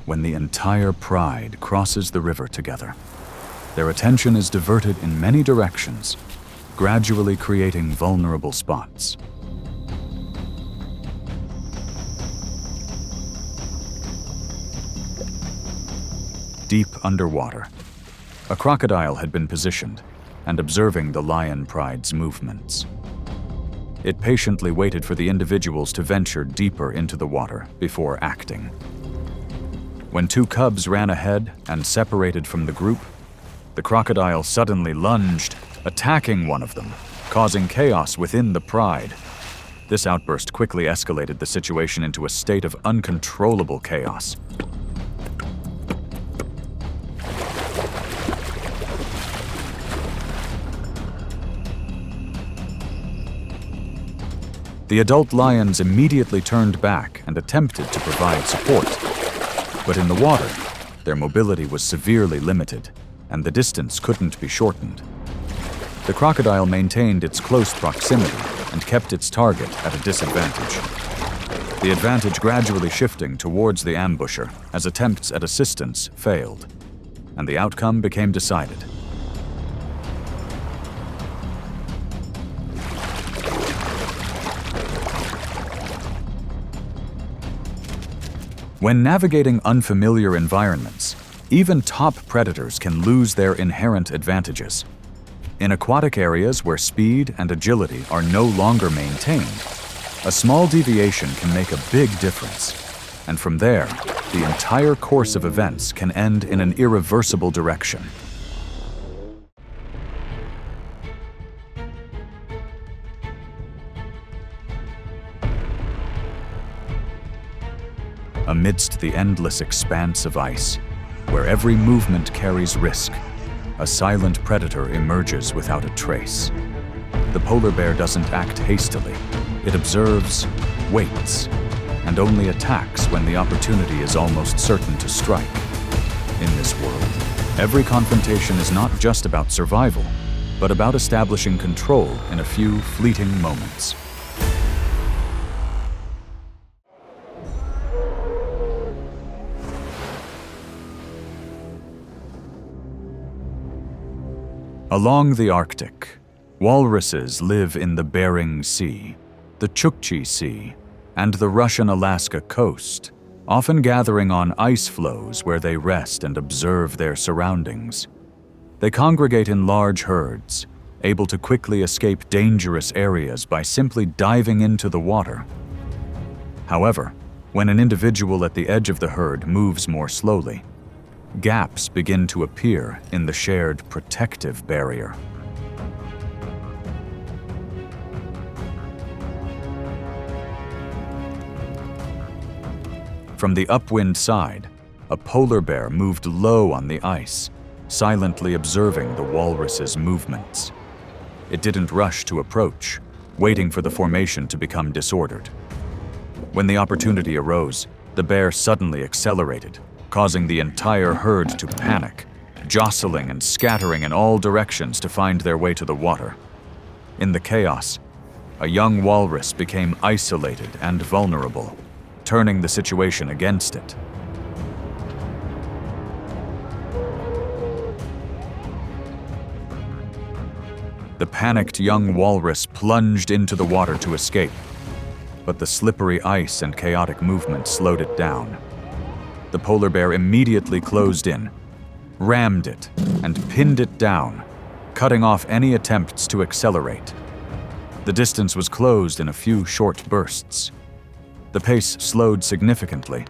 when the entire pride crosses the river together, their attention is diverted in many directions, gradually creating vulnerable spots. Deep underwater, a crocodile had been positioned and observing the lion pride's movements. It patiently waited for the individuals to venture deeper into the water before acting. When two cubs ran ahead and separated from the group, the crocodile suddenly lunged, attacking one of them, causing chaos within the pride. This outburst quickly escalated the situation into a state of uncontrollable chaos, The adult lions immediately turned back and attempted to provide support. But in the water, their mobility was severely limited, and the distance couldn't be shortened. The crocodile maintained its close proximity and kept its target at a disadvantage. The advantage gradually shifting towards the ambusher as attempts at assistance failed, and the outcome became decided. When navigating unfamiliar environments, even top predators can lose their inherent advantages. In aquatic areas where speed and agility are no longer maintained, a small deviation can make a big difference, and from there, the entire course of events can end in an irreversible direction. Amidst the endless expanse of ice, where every movement carries risk, a silent predator emerges without a trace. The polar bear doesn't act hastily. It observes, waits, and only attacks when the opportunity is almost certain to strike. In this world, every confrontation is not just about survival, but about establishing control in a few fleeting moments. Along the Arctic, walruses live in the Bering Sea, the Chukchi Sea, and the Russian-Alaska coast, often gathering on ice floes where they rest and observe their surroundings. They congregate in large herds, able to quickly escape dangerous areas by simply diving into the water. However, when an individual at the edge of the herd moves more slowly, gaps begin to appear in the shared protective barrier. From the upwind side, a polar bear moved low on the ice, silently observing the walrus's movements. It didn't rush to approach, waiting for the formation to become disordered. When the opportunity arose, the bear suddenly accelerated, causing the entire herd to panic, jostling and scattering in all directions to find their way to the water. In the chaos, a young walrus became isolated and vulnerable, turning the situation against it. The panicked young walrus plunged into the water to escape, but the slippery ice and chaotic movement slowed it down. The polar bear immediately closed in, rammed it, and pinned it down, cutting off any attempts to accelerate. The distance was closed in a few short bursts. The pace slowed significantly,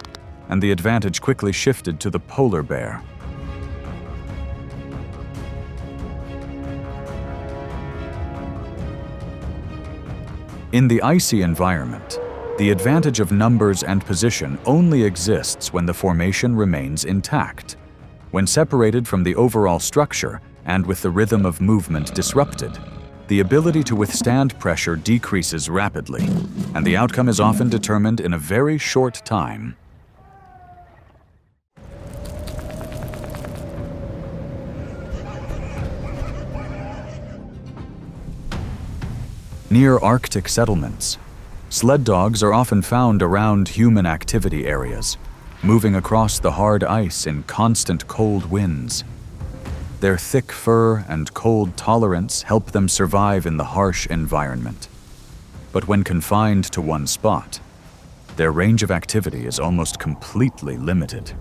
and the advantage quickly shifted to the polar bear. In the icy environment, the advantage of numbers and position only exists when the formation remains intact. When separated from the overall structure and with the rhythm of movement disrupted, the ability to withstand pressure decreases rapidly, and the outcome is often determined in a very short time. Near Arctic settlements, sled dogs are often found around human activity areas, moving across the hard ice in constant cold winds. Their thick fur and cold tolerance help them survive in the harsh environment. But when confined to one spot, their range of activity is almost completely limited.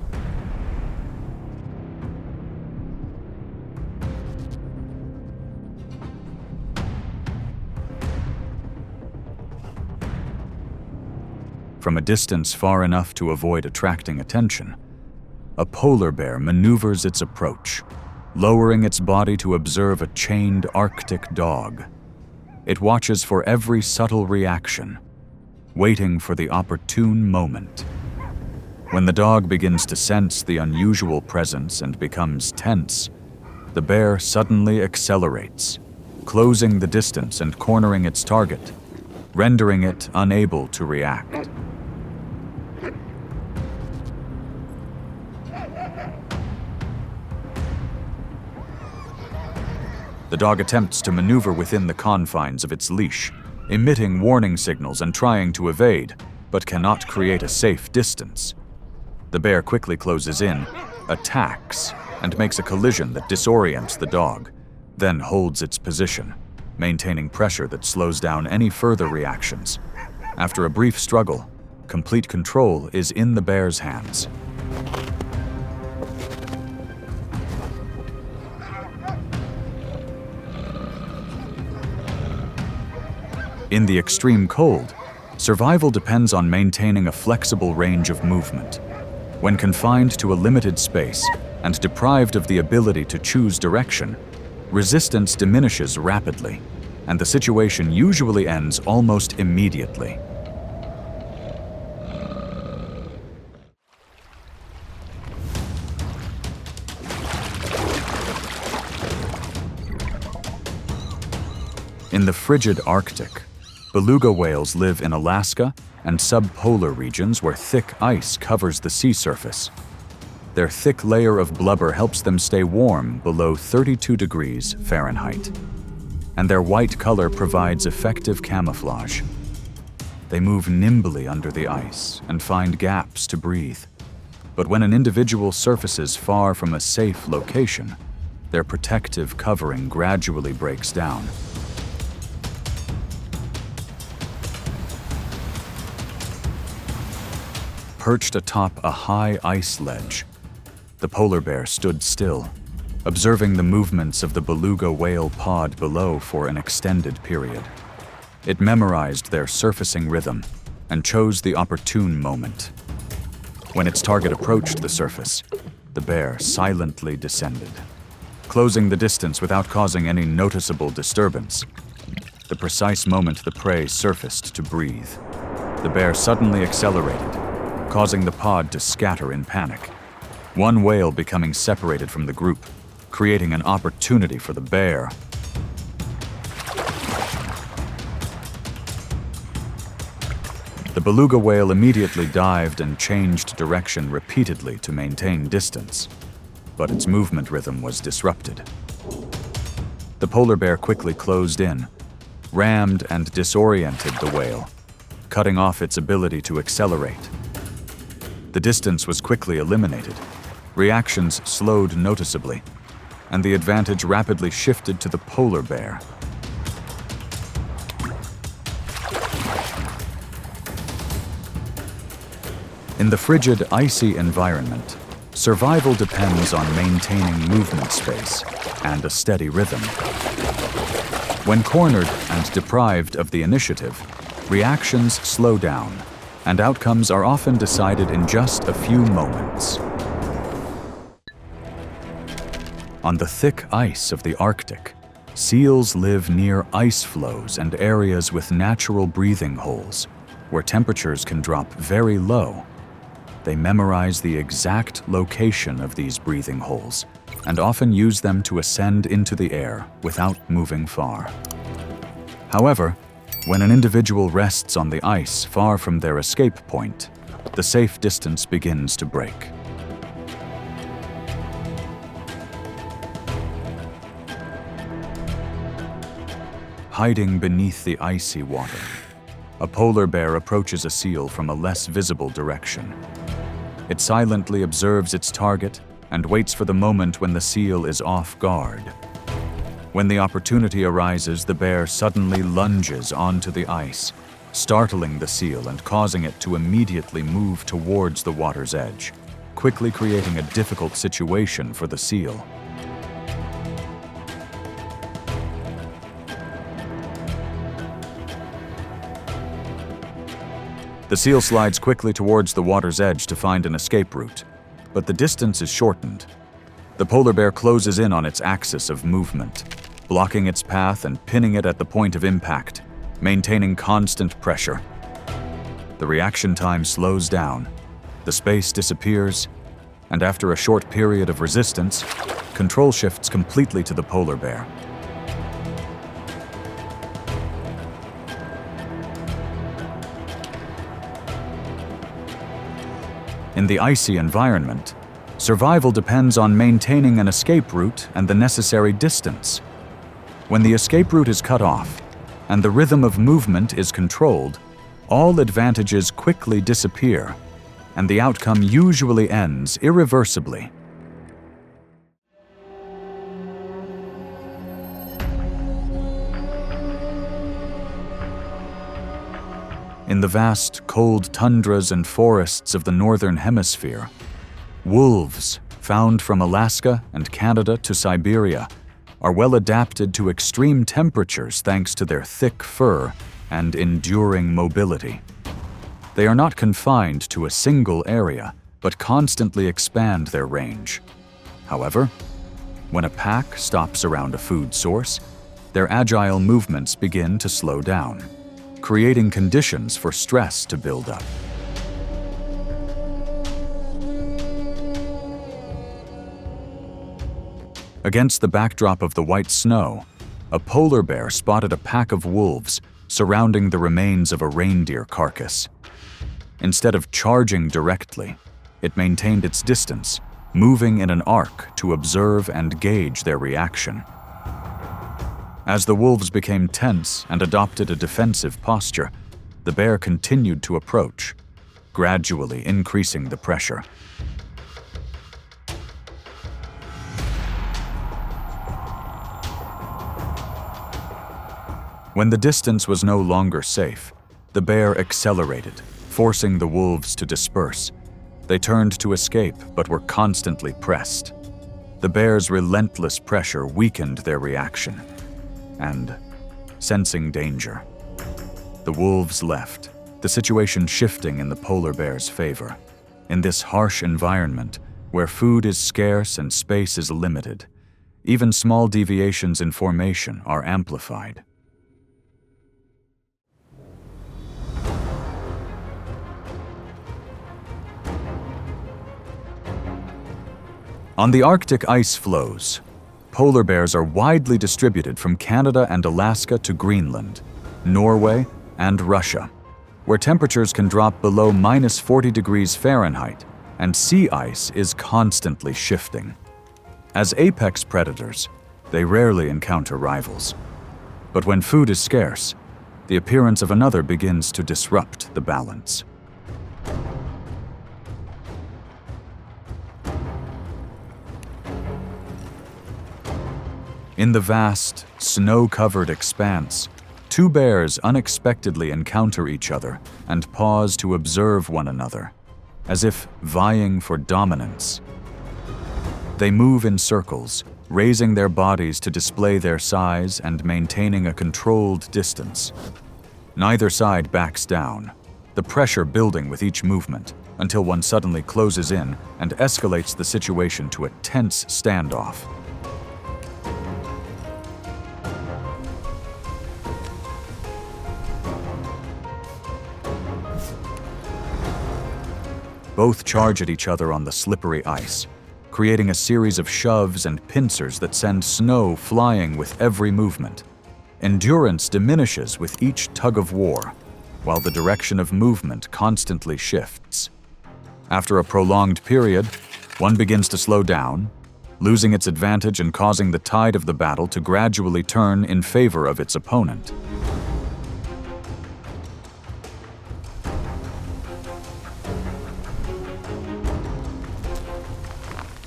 From a distance far enough to avoid attracting attention, a polar bear maneuvers its approach, lowering its body to observe a chained Arctic dog. It watches for every subtle reaction, waiting for the opportune moment. When the dog begins to sense the unusual presence and becomes tense, the bear suddenly accelerates, closing the distance and cornering its target. rendering it unable to react. The dog attempts to maneuver within the confines of its leash, emitting warning signals and trying to evade, but cannot create a safe distance. The bear quickly closes in, attacks, and makes a collision that disorients the dog, then holds its position, maintaining pressure that slows down any further reactions. After a brief struggle, complete control is in the bear's hands. In the extreme cold, survival depends on maintaining a flexible range of movement. When confined to a limited space and deprived of the ability to choose direction, resistance diminishes rapidly, and the situation usually ends almost immediately. In the frigid Arctic, beluga whales live in Alaska and subpolar regions where thick ice covers the sea surface. Their thick layer of blubber helps them stay warm below 32 degrees Fahrenheit, and their white color provides effective camouflage. They move nimbly under the ice and find gaps to breathe. But when an individual surfaces far from a safe location, their protective covering gradually breaks down. Perched atop a high ice ledge, the polar bear stood still, observing the movements of the beluga whale pod below for an extended period. It memorized their surfacing rhythm and chose the opportune moment. When its target approached the surface, the bear silently descended, closing the distance without causing any noticeable disturbance. The precise moment the prey surfaced to breathe, the bear suddenly accelerated, causing the pod to scatter in panic. One whale becoming separated from the group, creating an opportunity for the bear. The beluga whale immediately dived and changed direction repeatedly to maintain distance, but its movement rhythm was disrupted. The polar bear quickly closed in, rammed and disoriented the whale, cutting off its ability to accelerate. The distance was quickly eliminated, reactions slowed noticeably, and the advantage rapidly shifted to the polar bear. In the frigid, icy environment, survival depends on maintaining movement space and a steady rhythm. When cornered and deprived of the initiative, reactions slow down, and outcomes are often decided in just a few moments. On the thick ice of the Arctic, seals live near ice flows and areas with natural breathing holes, where temperatures can drop very low. They memorize the exact location of these breathing holes and often use them to ascend into the air without moving far. However, when an individual rests on the ice far from their escape point, the safe distance begins to break. Hiding beneath the icy water, a polar bear approaches a seal from a less visible direction. It silently observes its target and waits for the moment when the seal is off guard. When the opportunity arises, the bear suddenly lunges onto the ice, startling the seal and causing it to immediately move towards the water's edge, quickly creating a difficult situation for the seal. The seal slides quickly towards the water's edge to find an escape route, but the distance is shortened. The polar bear closes in on its axis of movement, blocking its path and pinning it at the point of impact, maintaining constant pressure. The reaction time slows down, the space disappears, and after a short period of resistance, control shifts completely to the polar bear. In the icy environment, survival depends on maintaining an escape route and the necessary distance. When the escape route is cut off and the rhythm of movement is controlled, all advantages quickly disappear, and the outcome usually ends irreversibly. In the vast, cold tundras and forests of the Northern Hemisphere, wolves, found from Alaska and Canada to Siberia, are well adapted to extreme temperatures thanks to their thick fur and enduring mobility. They are not confined to a single area, but constantly expand their range. However, when a pack stops around a food source, their agile movements begin to slow down, creating conditions for stress to build up. Against the backdrop of the white snow, a polar bear spotted a pack of wolves surrounding the remains of a reindeer carcass. Instead of charging directly, it maintained its distance, moving in an arc to observe and gauge their reaction. As the wolves became tense and adopted a defensive posture, the bear continued to approach, gradually increasing the pressure. When the distance was no longer safe, the bear accelerated, forcing the wolves to disperse. They turned to escape, but were constantly pressed. The bear's relentless pressure weakened their reaction, and, sensing danger, the wolves left, the situation shifting in the polar bear's favor. In this harsh environment, where food is scarce and space is limited, even small deviations in formation are amplified. On the Arctic ice floes, polar bears are widely distributed from Canada and Alaska to Greenland, Norway, and Russia, where temperatures can drop below -40 degrees Fahrenheit and sea ice is constantly shifting. As apex predators, they rarely encounter rivals. But when food is scarce, the appearance of another begins to disrupt the balance. In the vast, snow-covered expanse, two bears unexpectedly encounter each other and pause to observe one another, as if vying for dominance. They move in circles, raising their bodies to display their size and maintaining a controlled distance. Neither side backs down, the pressure building with each movement, until one suddenly closes in and escalates the situation to a tense standoff. Both charge at each other on the slippery ice, creating a series of shoves and pincers that send snow flying with every movement. Endurance diminishes with each tug of war, while the direction of movement constantly shifts. After a prolonged period, one begins to slow down, losing its advantage and causing the tide of the battle to gradually turn in favor of its opponent.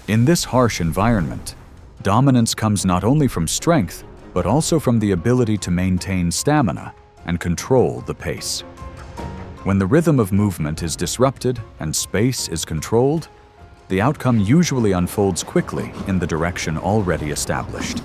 In this harsh environment, dominance comes not only from strength, but also from the ability to maintain stamina and control the pace. When the rhythm of movement is disrupted and space is controlled, the outcome usually unfolds quickly in the direction already established.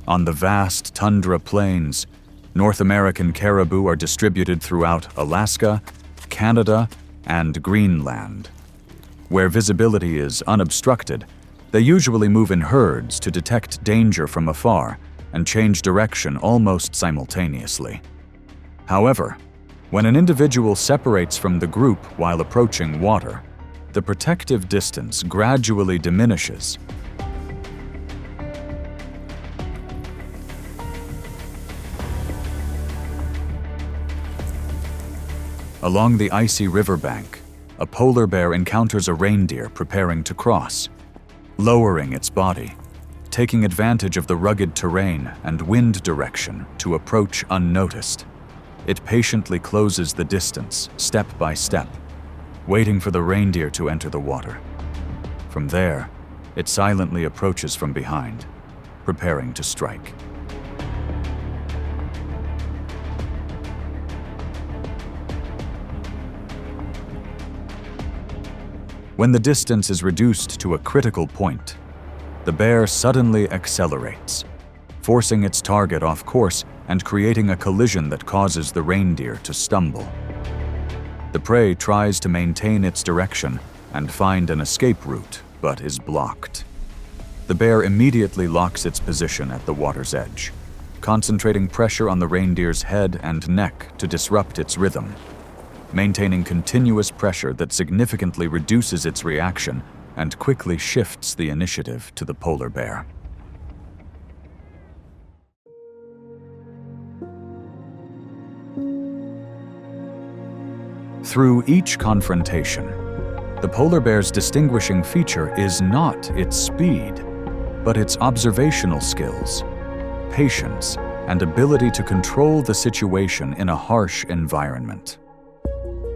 On the vast tundra plains, North American caribou are distributed throughout Alaska, Canada, and Greenland. Where visibility is unobstructed, they usually move in herds to detect danger from afar and change direction almost simultaneously. However, when an individual separates from the group while approaching water, the protective distance gradually diminishes. Along the icy riverbank, a polar bear encounters a reindeer preparing to cross. Lowering its body, taking advantage of the rugged terrain and wind direction to approach unnoticed, it patiently closes the distance step by step, waiting for the reindeer to enter the water. From there, it silently approaches from behind, preparing to strike. When the distance is reduced to a critical point, the bear suddenly accelerates, forcing its target off course and creating a collision that causes the reindeer to stumble. The prey tries to maintain its direction and find an escape route, but is blocked. The bear immediately locks its position at the water's edge, concentrating pressure on the reindeer's head and neck to disrupt its rhythm, maintaining continuous pressure that significantly reduces its reaction and quickly shifts the initiative to the polar bear. Through each confrontation, the polar bear's distinguishing feature is not its speed, but its observational skills, patience, and ability to control the situation in a harsh environment.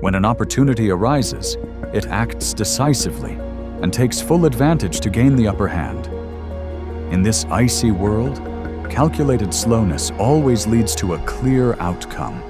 When an opportunity arises, it acts decisively and takes full advantage to gain the upper hand. In this icy world, calculated slowness always leads to a clear outcome.